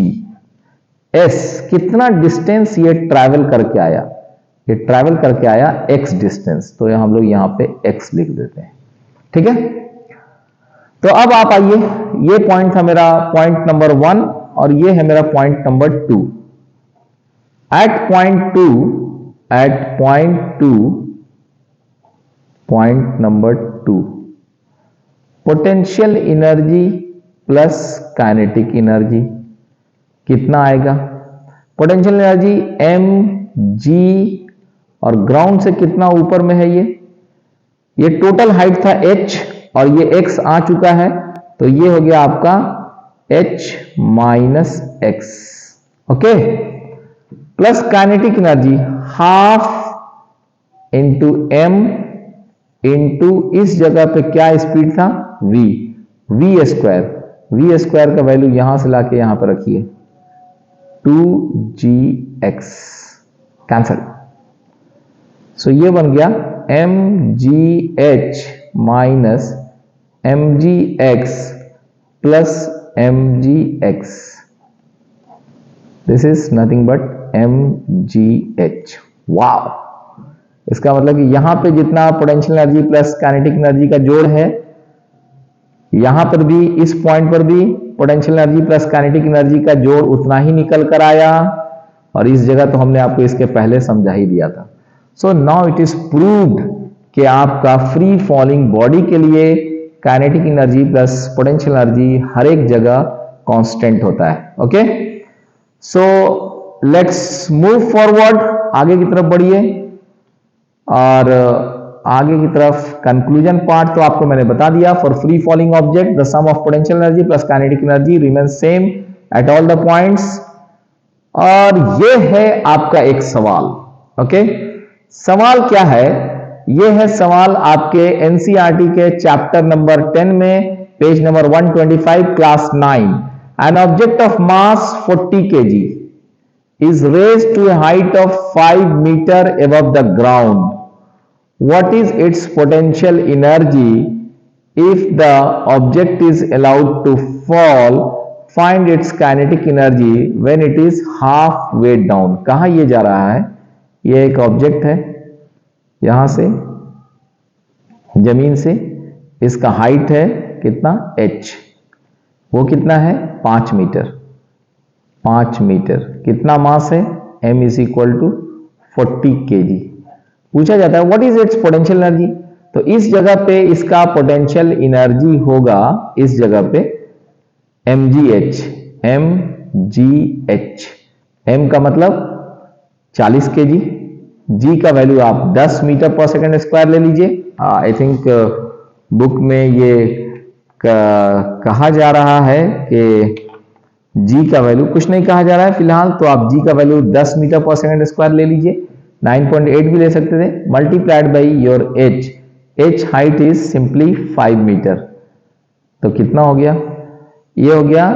s कितना डिस्टेंस ये ट्रैवल करके आया, ये ट्रैवल करके आया x डिस्टेंस, तो हम लोग यहां पे x लिख देते हैं, ठीक है। तो अब आप आइए, ये पॉइंट था मेरा पॉइंट नंबर 1 और ये है मेरा point number 2। At point number 2 potential energy plus kinetic energy कितना आएगा, पोटेंशियल एनर्जी mg और ग्राउंड से कितना ऊपर में है ये टोटल हाइट था h और ये x आ चुका है, तो ये हो गया आपका h minus x. Okay, plus kinetic energy half into m into इस जगह पे क्या स्पीड था v स्क्वायर का वैल्यू यहां से लाके यहां पर रखिए 2gx कैंसल। सो ये बन गया mgh minus mgx plus mgx, this is nothing but mgh। वाव, इसका मतलब कि यहां पे जितना potential energy plus kinetic energy का जोड़ है, यहां पर भी इस पॉइंट पर भी potential energy plus kinetic energy का जोड़ उतना ही निकल कर आया, और इस जगह तो हमने आपको इसके पहले समझा ही दिया था। So now it is proved कि आपका फ्री फॉलिंग बॉडी के लिए kinetic energy plus potential energy हर एक जगह कांस्टेंट होता है। Okay, so let's move forward, आगे की तरफ बढ़िए, और आगे की तरफ कंक्लूजन पार्ट तो आपको मैंने बता दिया। For free falling object the sum of potential energy plus kinetic energy remain same at all the points. और ये है आपका एक सवाल। ओके, सवाल क्या है? ये है सवाल आपके एनसीईआरटी के चैप्टर नंबर 10 में page number 125 class 9। An object of mass 40 kg is raised to a height of 5 meter above the ground. What is its potential energy if the object is allowed to fall? Find its kinetic energy when it is half way down. कहाँ ये जा रहा है? ये एक object है, यहां से जमीन से, इसका हाइट है कितना h, वो कितना है 5 मीटर। 5 मीटर, कितना मास है m is equal to 40 kg। पूछा जाता है what is its potential energy, तो इस जगह पे इसका पोटेंशियल एनर्जी होगा, इस जगह पे mgh। m का मतलब 40 kg, g का वैल्यू आप 10 मीटर पर सेकंड स्क्वायर ले लीजिए। आई थिंक बुक में ये कहा जा रहा है कि g का वैल्यू कुछ नहीं कहा जा रहा है फिलहाल, तो आप g का value 10 metre per second square ले लीजिए, 9.8 भी ले सकते थे, multiplied by your h height is simply 5 metre. तो कितना हो गया? ये हो गया,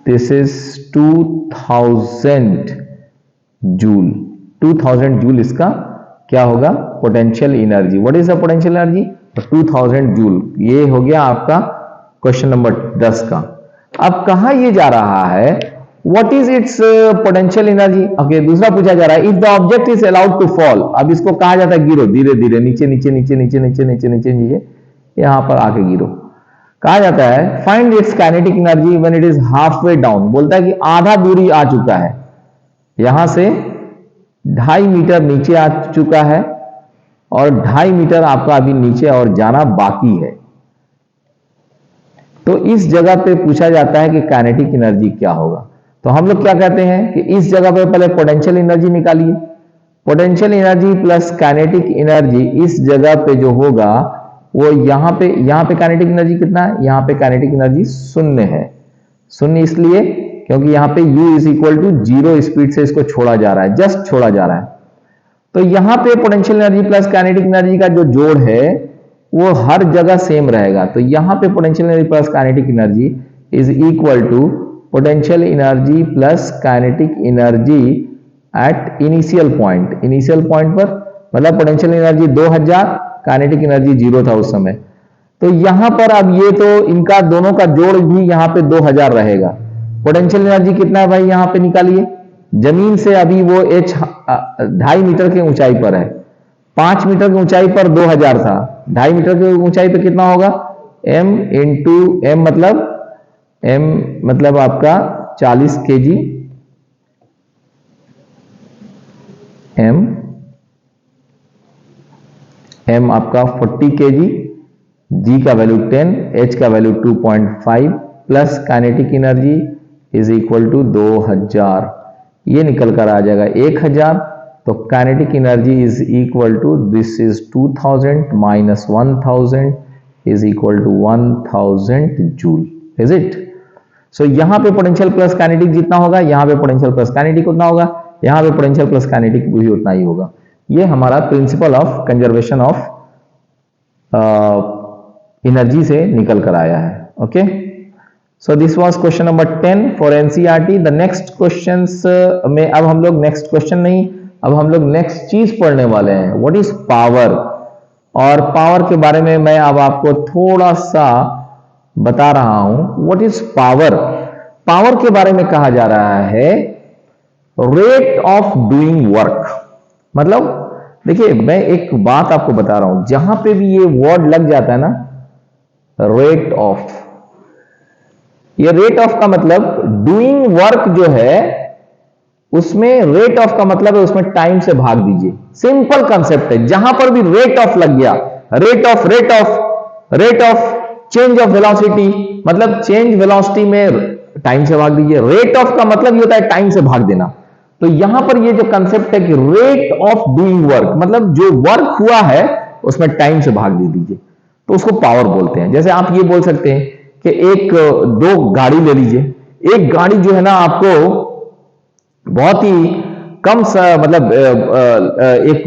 दिस इज 2000 जूल। 2000 जूल इसका क्या होगा? Potential energy. What is the potential energy? 2000 joule. ये हो गया आपका क्वेश्चन नंबर 10 का। अब कहा ये जा रहा है what is its potential energy. Okay, दूसरा पूछा जा रहा है if the object is allowed to fall. अब इसको कहा जाता है गिरो, धीरे धीरे नीचे नीचे नीचे नीचे नीचे नीचे नीचे नीचे यहां पर आके गिरो। कहा जाता है find its kinetic energy when it is half way down. बोलता है कि आधा दूरी आ चुका है, यहां से 2.5 मीटर नीचे आ चुका है, और 2.5 मीटर आपका अभी नीचे और जाना बाकी है। तो इस जगह पे पूछा जाता है कि काइनेटिक एनर्जी क्या होगा। तो हम लोग क्या कहते हैं कि इस जगह पे पहले पोटेंशियल एनर्जी निकालिए। Potential energy plus kinetic energy इस जगह पे जो होगा वो यहां पे काइनेटिक एनर्जी कितना है? यहां पे काइनेटिक एनर्जी 0 है। 0 इसलिए क्योंकि यहां पे u is equal to 0 speed से इसको छोड़ा जा रहा है, जस्ट छोड़ा जा रहा है। तो यहां पे potential energy plus kinetic energy का जो जोड़ है वो हर जगह सेम रहेगा। तो यहां पे potential energy plus kinetic energy is equal to potential energy plus kinetic energy at initial point. Initial point पर मतलब पोटेंशियल एनर्जी 2000, काइनेटिक एनर्जी 0 था उस समय। तो यहां पर अब ये तो इनका दोनों का जोड़ भी यहां पे 2000 रहेगा। पोटेंशियल एनर्जी कितना है भाई यहां पे निकालिए। जमीन से अभी वो h 2.5 मीटर की ऊंचाई पर है, 5 मीटर की ऊंचाई पर 2000 था, 2.5 मीटर की ऊंचाई पे कितना होगा? m इंटू m मतलब आपका 40 kg, m आपका 40 kg, g का वैल्यू 10, h का value 2.5 plus kinetic energy is equal to 2000। ये निकल कर आ जाएगा 1000। तो kinetic energy is equal to this is 2000 minus 1000 is equal to 1000 joule, is it? So यहां पे पोटेंशियल प्लस काइनेटिक जितना होगा, यहां पे पोटेंशियल प्लस काइनेटिक उतना होगा, यहां पे पोटेंशियल प्लस काइनेटिक भी उतना ही होगा। ये हमारा principal of conservation of energy से निकल कर आया है। Okay, so this was question number 10 for NCERT. The next questions में अब हम लोग नेक्स्ट क्वेश्चन नहीं, अब हम लोग नेक्स्ट चीज पढ़ने वाले हैं, व्हाट इज पावर। और पावर के बारे में मैं अब आपको थोड़ा सा बता रहा हूं। What is power? पावर के बारे में कहा जा रहा है रेट ऑफ डूइंग वर्क। मतलब देखिए, मैं एक बात आपको बता रहा हूं, जहां पे भी ये वर्ड लग जाता है ना, रेट ऑफ, ये रेट ऑफ का मतलब डूइंग वर्क जो है उसमें रेट ऑफ का मतलब है उसमें टाइम से भाग दीजिए। सिंपल कंसेप्ट है। जहां पर भी रेट ऑफ लग गया, rate of change of velocity, मतलब चेंज वेलोसिटी में टाइम से भाग दीजिए। रेट ऑफ का मतलब ये होता है टाइम से भाग देना। तो यहां पर ये जो कंसेप्ट है कि रेट ऑफ डूइंग वर्क, मतलब जो वर्क हुआ है उसमें टाइम से भाग दे दीजिए, तो उसको पावर बोलते हैं। जैसे आप ये बोल सकते हैं कि एक दो गाड़ी ले लीजिए। एक गाड़ी जो है ना आपको बहुत ही कम मतलब एक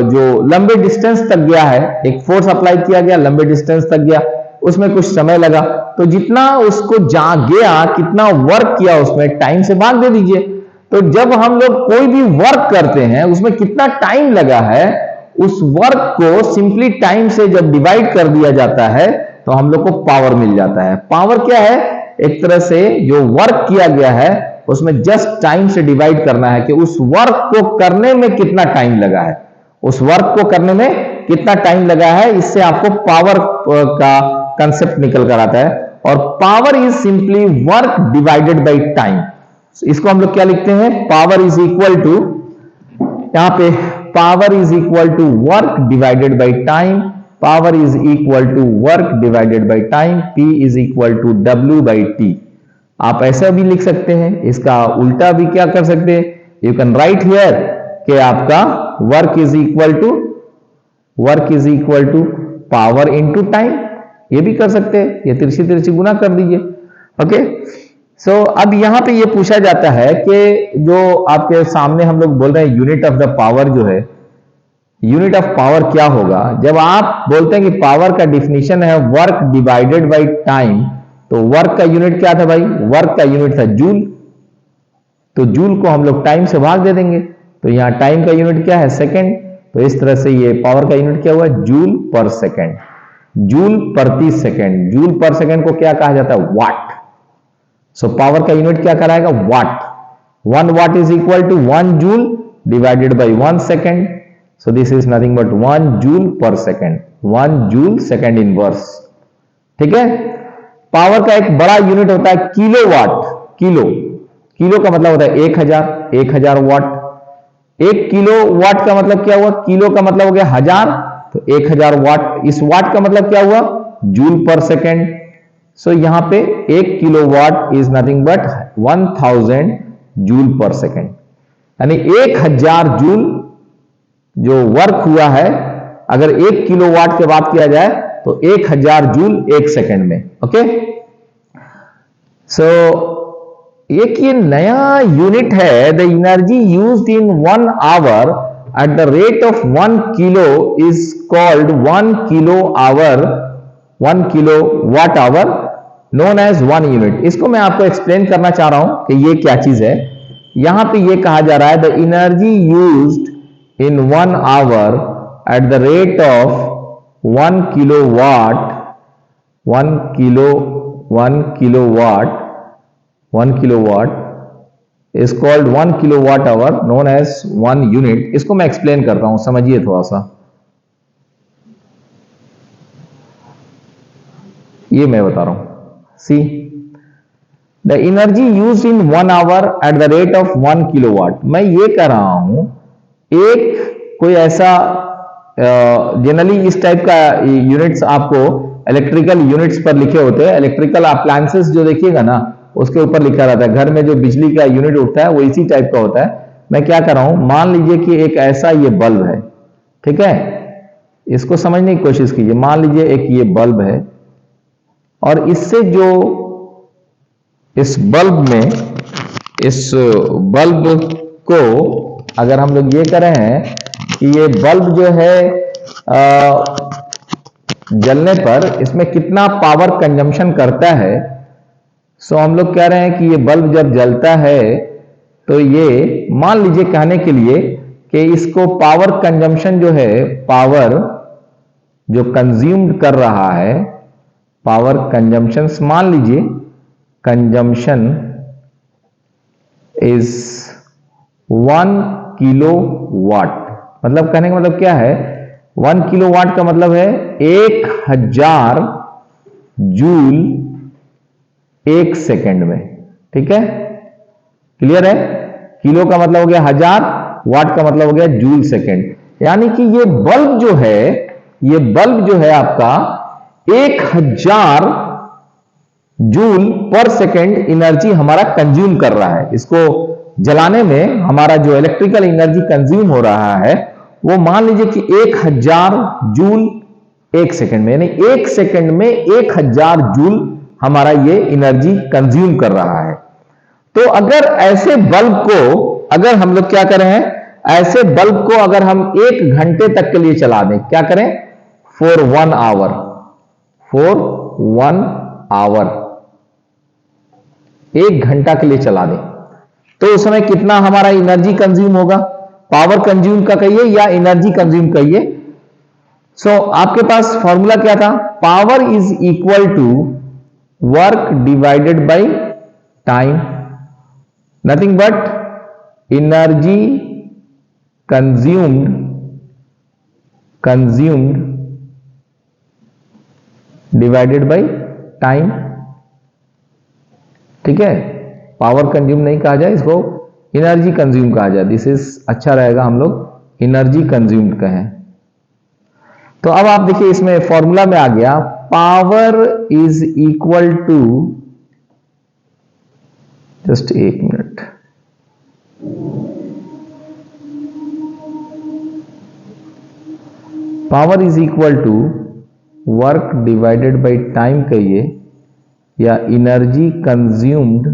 जो लंबे डिस्टेंस तक गया है, एक फोर्स अप्लाई किया गया, लंबे डिस्टेंस तक गया, उसमें कुछ समय लगा, तो जितना उसको जा गया, कितना वर्क किया उसमें, टाइम से भाग दे दीजिए। तो जब हम लोग कोई भी वर्क करते हैं उसमें कितना टाइम लगा है, उस वर्क को सिंपली टाइम से जब डिवाइड कर दिया जाता है तो हम लोग को पावर मिल जाता है। पावर क्या है? एक तरह से जो वर्क किया गया है उसमें जस्ट टाइम से डिवाइड करना है कि उस वर्क को करने में कितना टाइम लगा है, उस वर्क को करने में कितना टाइम लगा है, इससे आपको पावर का कंसेप्ट निकल कर आता है। और power is simply work divided by time. इसको हम लोग क्या लिखते हैं? पावर इज इक्वल टू, यहां पे power is equal to work divided by time, power is equal to work divided by time, P is equal to W by T। आप ऐसा भी लिख सकते हैं, इसका उल्टा भी क्या कर सकते हैं, यू कैन राइट हियर कि आपका work is equal to power into time, ये भी कर सकते हैं, ये तिरछी तिरछी गुना कर दीजिए। ओके, सो अब यहां पे ये पूछा जाता है कि जो आपके सामने हम लोग बोल रहे हैं यूनिट ऑफ द पावर जो है, यूनिट ऑफ पावर क्या होगा? जब आप बोलते हैं कि पावर का डिफिनीशन है वर्क डिवाइडेड बाय टाइम, तो वर्क का यूनिट क्या था भाई? वर्क का यूनिट था जूल। तो जूल को हम लोग टाइम से भाग दे देंगे, तो यहां टाइम का यूनिट क्या है? सेकंड। तो इस तरह से ये पावर का यूनिट क्या हुआ? जूल पर सेकंड, जूल प्रति सेकंड। जूल पर सेकंड को क्या कहा जाता है? वाट। सो पावर का यूनिट क्या कराएगा? Watt. 1 watt is equal to 1 joule divided by 1 second. So this is nothing but 1 joule per second, 1 joule second inverse. ठीक है। पावर का एक बड़ा यूनिट होता है किलोवाट। किलो का मतलब होता है 1000 वाट। 1 किलो वाट का मतलब क्या हुआ? किलो का मतलब हो गया 1000, तो 1000 वाट। इस वाट का मतलब क्या हुआ? Joule per second. सो यहां पे 1 kilowatt is nothing but 1000 joule per second, यानी 1000 जूल जो वर्क हुआ है, अगर 1 किलोवाट की बात किया जाए तो 1000 जूल 1 सेकंड में। ओके, सो एक ये नया यूनिट है, the energy used in 1 hour at the rate of 1 kilo is called 1 kilowatt hour known as 1 unit। इसको मैं आपको एक्सप्लेन करना चाह रहा हूं कि ये क्या चीज है। यहां पे ये कहा जा रहा है the energy used in 1 hour at the rate of 1 kilowatt is called 1 kilowatt hour known as 1 unit। इसको मैं एक्सप्लेन करता हूं, समझिए थोड़ा सा। ये मैं बता रहा हूं, see the energy used in 1 hour at the rate of 1 kilowatt. मैं ये कह रहा हूं, एक कोई ऐसा जनरली इस टाइप का यूनिट्स आपको इलेक्ट्रिकल यूनिट्स पर लिखे होते हैं। इलेक्ट्रिकल अप्लायंसेस जो देखिएगा ना, उसके ऊपर लिखा रहता है। घर में जो बिजली का यूनिट उठता है वो इसी टाइप का होता है। मैं क्या कर रहा हूं, मान लीजिए कि एक ऐसा ये बल्ब है, ठीक है, इसको समझने की कोशिश कीजिए। मान लीजिए एक ये बल्ब है और इससे जो इस बल्ब में, इस बल्ब को अगर हम लोग ये करें हैं कि ये बल्ब जो है जलने पर इसमें कितना पावर कंजम्पशन करता है, सो हम लोग कह रहे हैं कि ये बल्ब जब जलता है तो ये मान लीजिए कहने के लिए कि इसको पावर कंजम्पशन जो है, पावर जो कंज्यूम्ड कर रहा है, पावर कंजम्पशन मान लीजिए कंजम्पशन इज 1 किलो वाट। मतलब कहने का मतलब क्या है, 1 किलो वाट का मतलब है 1000 जूल 1 सेकेंड में। ठीक है, क्लियर है? किलो का मतलब हो गया 1000, वाट का मतलब हो गया जूल सेकेंड। यानी कि ये बल्ब जो है, ये बल्ब जो है आपका 1000 जूल पर सेकेंड एनर्जी हमारा कंज्यूम कर रहा है। इसको जलाने में हमारा जो इलेक्ट्रिकल एनर्जी कंज्यूम हो रहा है वो मान लीजिए कि 1000 जूल 1 सेकेंड में, यानी 1 सेकेंड में 1000 जूल हमारा ये एनर्जी कंज्यूम कर रहा है। तो अगर ऐसे बल्ब को अगर हम लोग क्या करें हैं, ऐसे बल्ब को अगर हम 1 घंटे तक के लिए चला दें, क्या करें, फॉर 1 आवर, फॉर 1 आवर, 1 घंटा के लिए चला दें, तो उस समय कितना हमारा एनर्जी कंज्यूम होगा? पावर कंज्यूम का कहिए या एनर्जी कंज्यूम कहिए। सो आपके पास फॉर्मूला क्या था? Power is equal to work divided by time, nothing but energy consumed divided by time. ठीक है, पावर कंज्यूम नहीं कहा जाए, इसको एनर्जी कंज्यूम कहा जाए। दिस इज अच्छा रहेगा, हम लोग एनर्जी कंज्यूम्ड कहें। तो अब आप देखिए इसमें फॉर्मूला में आ गया, power is equal to, just 1 minute, power is equal to work divided by time कहिए या energy consumed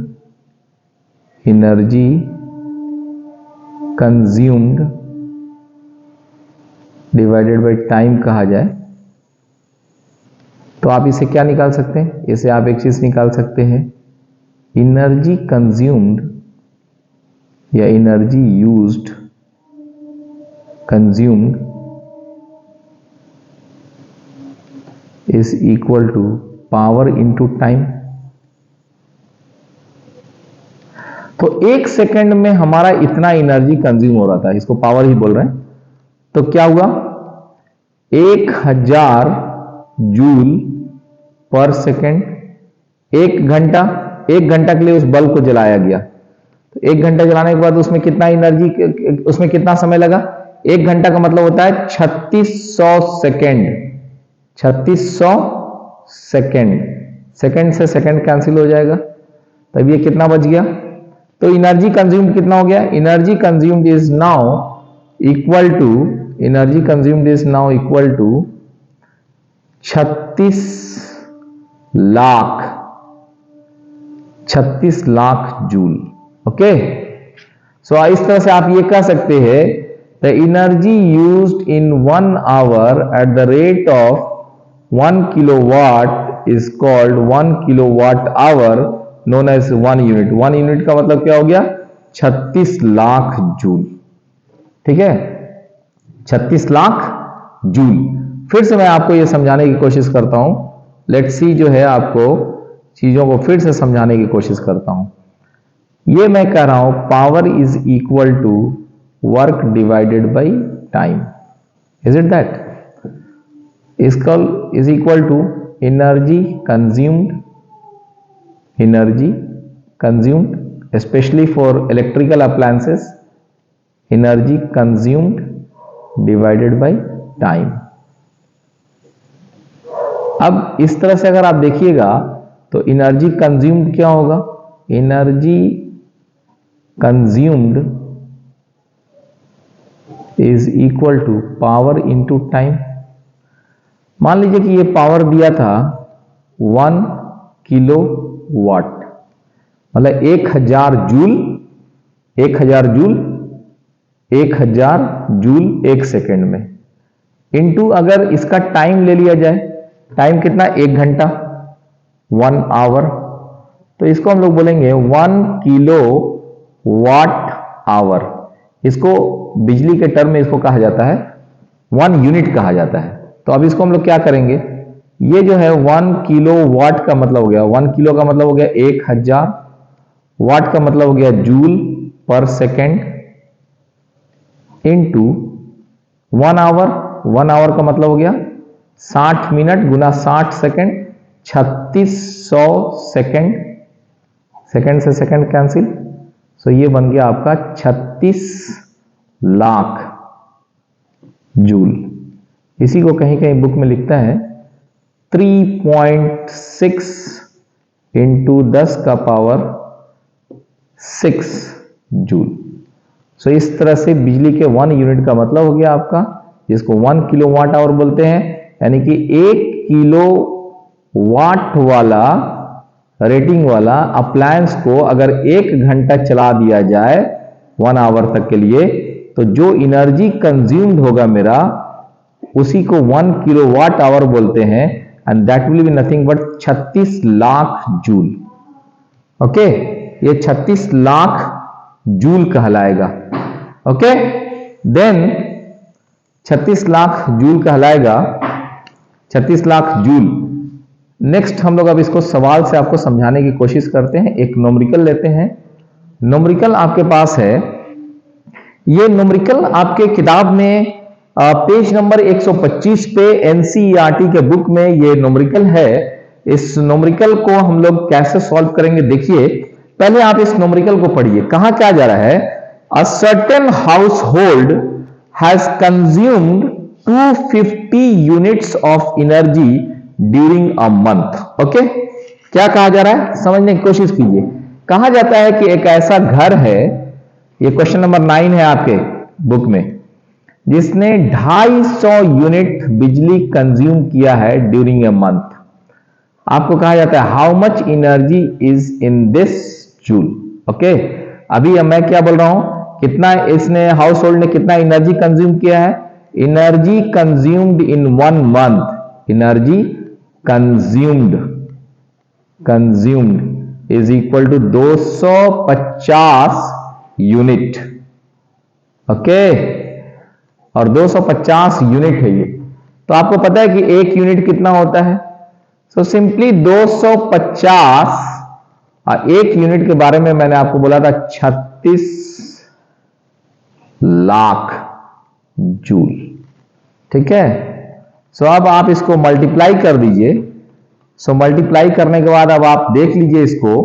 divided by time कहा जाए। तो आप इसे क्या निकाल सकते हैं? इसे आप एक चीज निकाल सकते हैं, एनर्जी कंज्यूम्ड या energy used consumed is equal to power into time. तो 1 सेकेंड में हमारा इतना एनर्जी कंज्यूम हो रहा था, इसको पावर ही बोल रहे हैं। तो क्या हुआ, 1000 जूल पर सेकेंड। 1 घंटा, 1 घंटा के लिए उस बल्ब को जलाया गया, तो 1 घंटा जलाने के बाद उसमें कितना एनर्जी, उसमें कितना समय लगा? 1 घंटा का मतलब होता है 3600 सेकेंड, 3600 सेकेंड। सेकेंड से सेकेंड कैंसिल हो जाएगा, तब ये कितना बच गया? तो एनर्जी कंज्यूम्ड कितना हो गया? Energy consumed is now equal to, energy consumed is now equal to 36 lakh joule. Okay, so इस तरह से आप ये कह सकते हैं, the energy used in 1 hour at the rate of 1 kilowatt is called 1 kilowatt hour known as 1 unit. 1 unit का मतलब क्या हो गया? 36 लाख जूल। ठीक है, 36 लाख जूल। फिर से मैं आपको यह समझाने की कोशिश करता हूं, लेट्स सी जो है आपको चीजों को फिर से समझाने की कोशिश करता हूं। ये मैं कह रहा हूं, power is equal to work divided by time, is it that? Is equal to energy consumed especially for electrical appliances, energy consumed divided by time। अब इस तरह से अगर आप देखिएगा तो एनर्जी कंज्यूम्ड क्या होगा? Energy consumed is equal to power into time. मान लीजिए कि ये पावर दिया था 1 किलो वाट, मतलब 1000 जूल, 1000 जूल, 1000 जूल एक सेकेंड में, इंटू अगर इसका टाइम ले लिया जाए, टाइम कितना, 1 घंटा, 1 आवर, तो इसको हम लोग बोलेंगे 1 किलो वाट आवर। इसको बिजली के टर्म में इसको कहा जाता है 1 यूनिट कहा जाता है। तो अब इसको हम लोग क्या करेंगे, ये जो है 1 किलो वाट का मतलब हो गया, 1 किलो का मतलब हो गया 1000, वाट का मतलब हो गया जूल पर सेकेंड, इंटू 1 आवर, 1 आवर का मतलब हो गया 60 मिनट गुना 60 सेकेंड, 3600 सेकेंड, सेकेंड से सेकेंड कैंसिल, सो ये बन गया आपका 36 लाख जूल। इसी को कहीं कहीं बुक में लिखता है 3.6 इंटू 10 का पावर 6 जूल। सो इस तरह से बिजली के 1 यूनिट का मतलब हो गया आपका, जिसको 1 किलो वाट आवर बोलते हैं, यानी कि 1 किलो वाट वाला रेटिंग वाला अप्लायंस को अगर 1 घंटा चला दिया जाए 1 आवर तक के लिए, तो जो एनर्जी कंज्यूम्ड होगा मेरा, उसी को 1 किलो वाट आवर बोलते हैं, and that will be nothing but 36 lakh joule. Okay, ये 36 लाख जूल कहलाएगा। ओके, देन 36 लाख जूल कहलाएगा, 36 लाख जूल। नेक्स्ट हम लोग अब इसको सवाल से आपको समझाने की कोशिश करते हैं। एक न्यूमेरिकल लेते हैं। न्यूमेरिकल आपके पास है, ये न्यूमेरिकल आपके किताब में पेज नंबर 125 पे एनसीईआरटी के बुक में ये न्यूमेरिकल है। इस न्यूमेरिकल को हम लोग कैसे सॉल्व करेंगे, देखिए पहले आप इस न्यूमेरिकल को पढ़िए। कहां क्या जा रहा है, a certain house hold has consumed 250 units of energy during a month. Okay, क्या कहा जा रहा है समझने की कोशिश कीजिए। कहा जाता है कि एक ऐसा घर है, ये क्वेश्चन नंबर 9 है आपके बुक में, जिसने 250 यूनिट बिजली कंज्यूम किया है ड्यूरिंग ए मंथ। आपको कहा जाता है how much energy is in this joule. Okay, अभी मैं क्या बोल रहा हूं, कितना इसने हाउस होल्ड ने कितना एनर्जी कंज्यूम किया है, energy consumed in 1 month, energy consumed is equal to 250 unit. Okay, और 250 यूनिट है ये। तो आपको पता है कि 1 यूनिट कितना होता है, सो सिंपली 250, 1 यूनिट के बारे में मैंने आपको बोला था 36 लाख जूल। ठीक है, सो अब आप इसको मल्टीप्लाई कर दीजिए। सो मल्टीप्लाई करने के बाद अब आप देख लीजिए इसको,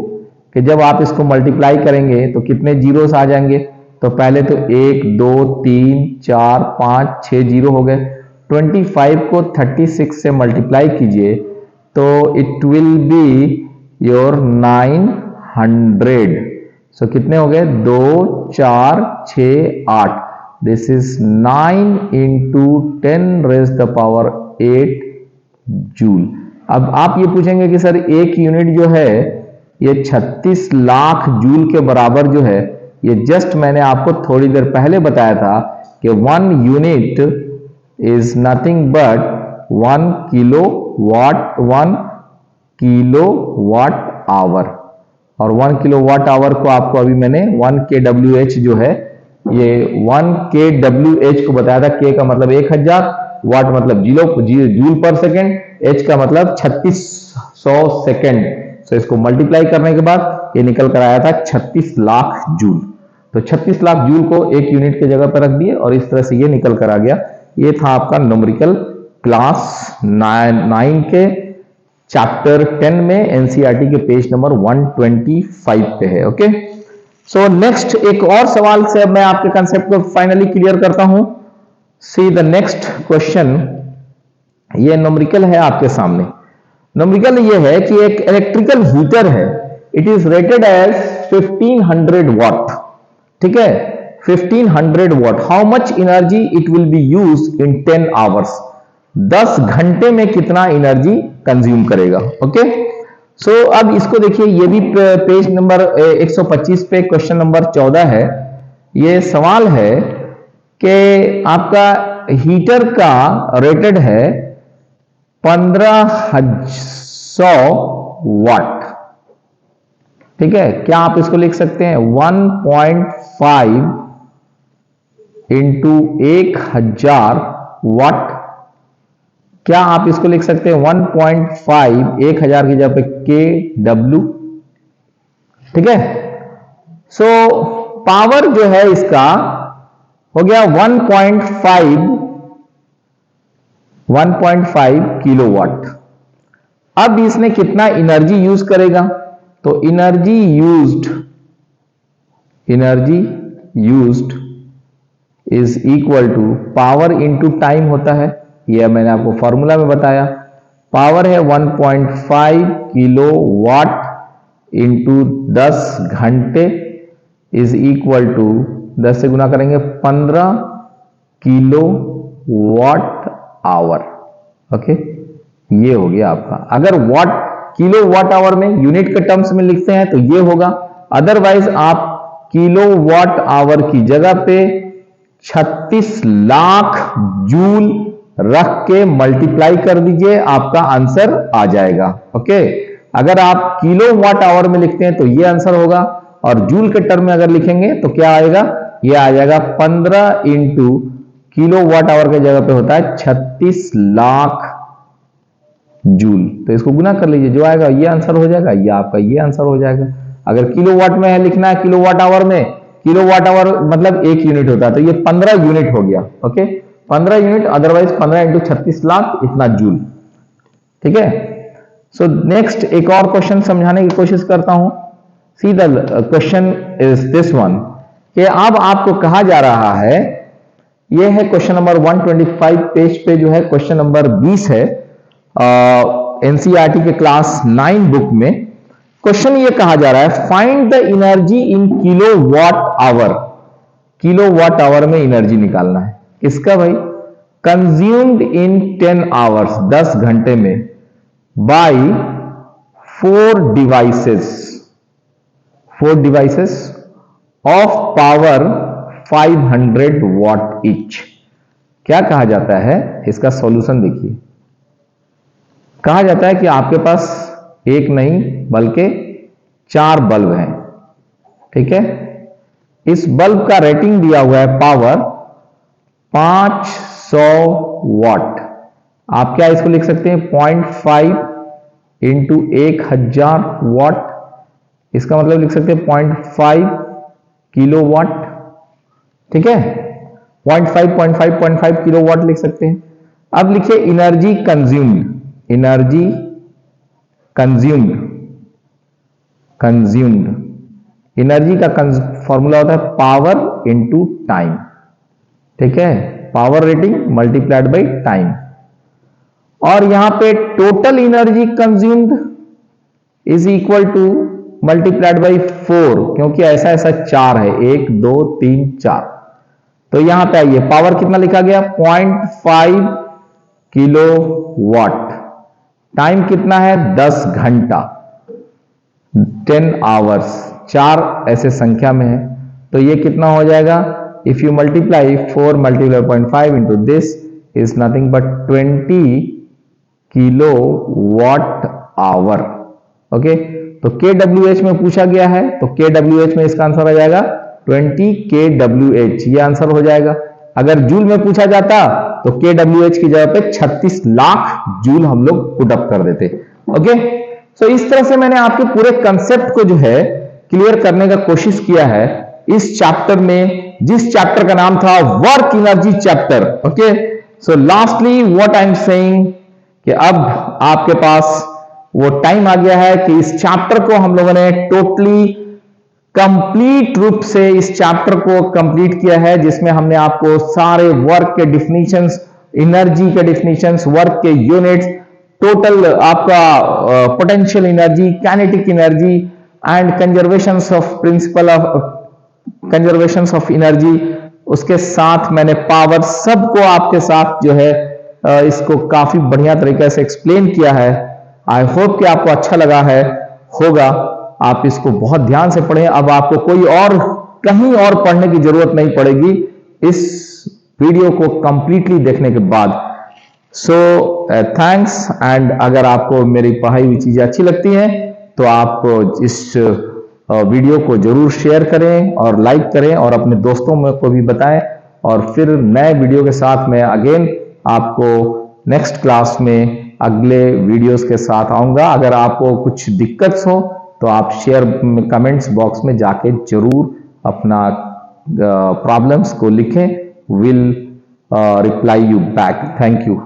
कि जब आप इसको मल्टीप्लाई करेंगे तो कितने जीरोस आ जाएंगे। तो पहले तो 1 2 3 4 5 6 जीरो हो गए। 25 को 36 से मल्टीप्लाई कीजिए तो it will be your 900। So कितने हो गए, 2 4 6 8, this is 9 into 10 raise the power 8 joule. अब आप ये पूछेंगे कि सर 1 यूनिट जो है ये 36 लाख जूल के बराबर जो है, ये जस्ट मैंने आपको थोड़ी देर पहले बताया था कि 1 unit is nothing but 1 kilo watt hour. और 1 किलो वाट आवर को आपको अभी मैंने 1 kWh जो है, ये 1 kWh को बताया था। k का मतलब 1000, वाट मतलब जूल पर सेकेंड, h का मतलब 3600 सेकेंड। तो इसको मल्टीप्लाई करने के बाद ये निकल कर आया था 36 लाख जूल। तो 36 लाख जूल को 1 यूनिट की जगह पर रख दिए और इस तरह से ये निकल कर आ गया। ये था आपका न्यूमेरिकल क्लास 9 के चैप्टर 10 में एनसीईआरटी के पेज नंबर 125 पे है। ओके, सो नेक्स्ट एक और सवाल से अब मैं आपके कंसेप्ट को फाइनली क्लियर करता हूं। सी द नेक्स्ट क्वेश्चन, ये न्यूमेरिकल है आपके सामने। न्यूमेरिकल ये है कि एक इलेक्ट्रिकल हीटर है, इट इज रेटेड एज 1500 वाट। ठीक है, 1500 what, how much energy it will be used in 10 hours, 10 घंटे में कितना एनर्जी कंज्यूम करेगा। ओके, सो अब इसको देखिए, ये भी पेज नंबर 125 पे क्वेश्चन नंबर 14 है। ये सवाल है कि आपका हीटर का रेटेड है 1500 वाट, ठीक है। क्या आप इसको लिख सकते हैं 1.5 इंटू 1000 वाट, क्या आप इसको लिख सकते हैं 1.5 1000 की जगह पे kW, ठीक है। सो पावर जो है इसका हो गया 1.5 किलोवाट। अब इसने कितना एनर्जी यूज करेगा, तो energy used is equal to power into time होता है, यह मैंने आपको फॉर्मूला में बताया। पावर है 1.5 किलोवाट इंटू 10 घंटे इज इक्वल टू 10 से गुना करेंगे 15 किलोवाट आवर। ओके, ये हो गया आपका। अगर वाट किलो वाट आवर में यूनिट के टर्म्स में लिखते हैं तो ये होगा, अदरवाइज आप किलो वाट आवर की जगह पे 36 लाख जूल रख के मल्टीप्लाई कर दीजिए, आपका आंसर आ जाएगा। ओके, अगर आप किलो वाट आवर में लिखते हैं तो ये आंसर होगा, और जूल के टर्म में अगर लिखेंगे तो क्या आएगा, ये आ जाएगा 15 इंटू किलो वाट आवर के जगह पे होता है 36 लाख जूल, तो इसको गुना कर लीजिए, जो आएगा ये आंसर हो जाएगा, ये आपका ये आंसर हो जाएगा। अगर किलोवाट में है लिखना है, किलोवाट आवर में, किलोवाट आवर मतलब 1 यूनिट होता है, तो ये 15 यूनिट हो गया। Okay, 15 unit, otherwise 15 into 36 lakh इतना जूल, ठीक है। सो नेक्स्ट एक और क्वेश्चन समझाने की कोशिश करता हूं। See the question is this one, कि अब आपको कहा जा रहा है, ये है क्वेश्चन नंबर 125 पेज पे जो है क्वेश्चन नंबर 20 है एनसीईआरटी के क्लास 9 बुक में। क्वेश्चन ये कहा जा रहा है, find the energy in kilowatt hour, kilowatt hour में एनर्जी निकालना है। किसका भाई, कंज्यूम्ड इन 10 आवर्स, 10 घंटे में, by 4 devices of power 500 watt each. क्या कहा जाता है, इसका सॉल्यूशन देखिए। कहा जाता है कि आपके पास एक नहीं बल्कि 4 बल्ब हैं, ठीक है। इस बल्ब का रेटिंग दिया हुआ है पावर 500 वॉट। आप क्या इसको लिख सकते हैं 0.5 इंटू 1000 वॉट, इसका मतलब लिख सकते हैं 0.5 किलोवाट, ठीक है। 0.5 किलोवाट लिख सकते हैं। अब लिखिए energy consumed, energy consumed, energy का फॉर्मूला होता है पावर इंटू टाइम, ठीक है। Power rating multiplied by time, और यहां पे total energy consumed is equal two multiplied by 4, क्योंकि ऐसा ऐसा 4 है, 1 2 3 4, तो यहां पे आइए पावर कितना लिखा गया 0.5 किलोवाट, टाइम कितना है 10 घंटा, 10 आवर्स, 4 ऐसे संख्या में है, तो ये कितना हो जाएगा, if you multiply 4 multiply 0.5 into this is nothing but 20 kilowatt hour. Okay, तो kWh में पूछा गया है, तो kWh में इसका आंसर आ जाएगा 20 kWh, ये आंसर हो जाएगा। अगर जूल में पूछा जाता तो kWh की जगह पे 36 लाख जूल हम लोग पुट अप कर देते। ओके, सो इस तरह से मैंने आपके पूरे कंसेप्ट को जो है क्लियर करने का कोशिश किया है इस चैप्टर में, जिस चैप्टर का नाम था work energy chapter. Okay, so lastly what I am saying कि अब आपके पास वो टाइम आ गया है कि इस चैप्टर को हम लोगों ने टोटली कंप्लीट रूप से इस चैप्टर को कंप्लीट किया है, जिसमें हमने आपको सारे वर्क के डिफिनीशंस, एनर्जी के डिफिनीशंस, वर्क के यूनिट्स, टोटल आपका potential energy, kinetic energy and conservation of principal of conservation of energy, उसके साथ मैंने पावर, सबको आपके साथ जो है इसको काफी बढ़िया तरीके से एक्सप्लेन किया है। आई होप कि आपको अच्छा लगा है होगा। आप इसको बहुत ध्यान से पढ़ें। अब आपको कोई और कहीं और पढ़ने की जरूरत नहीं पड़ेगी इस वीडियो को कंप्लीटली देखने के बाद। So thanks. एंड अगर आपको मेरी पढ़ाई हुई चीजें अच्छी लगती हैं तो आप इस वीडियो को जरूर शेयर करें और लाइक करें और अपने दोस्तों में को भी बताएं। और फिर नए वीडियो के साथ मैं अगेन आपको नेक्स्ट क्लास में अगले वीडियोस के साथ आऊंगा। अगर आपको कुछ दिक्कत हो तो आप शेयर कमेंट्स बॉक्स में जाके जरूर अपना प्रॉब्लम्स को लिखें। Will reply you back. Thank you.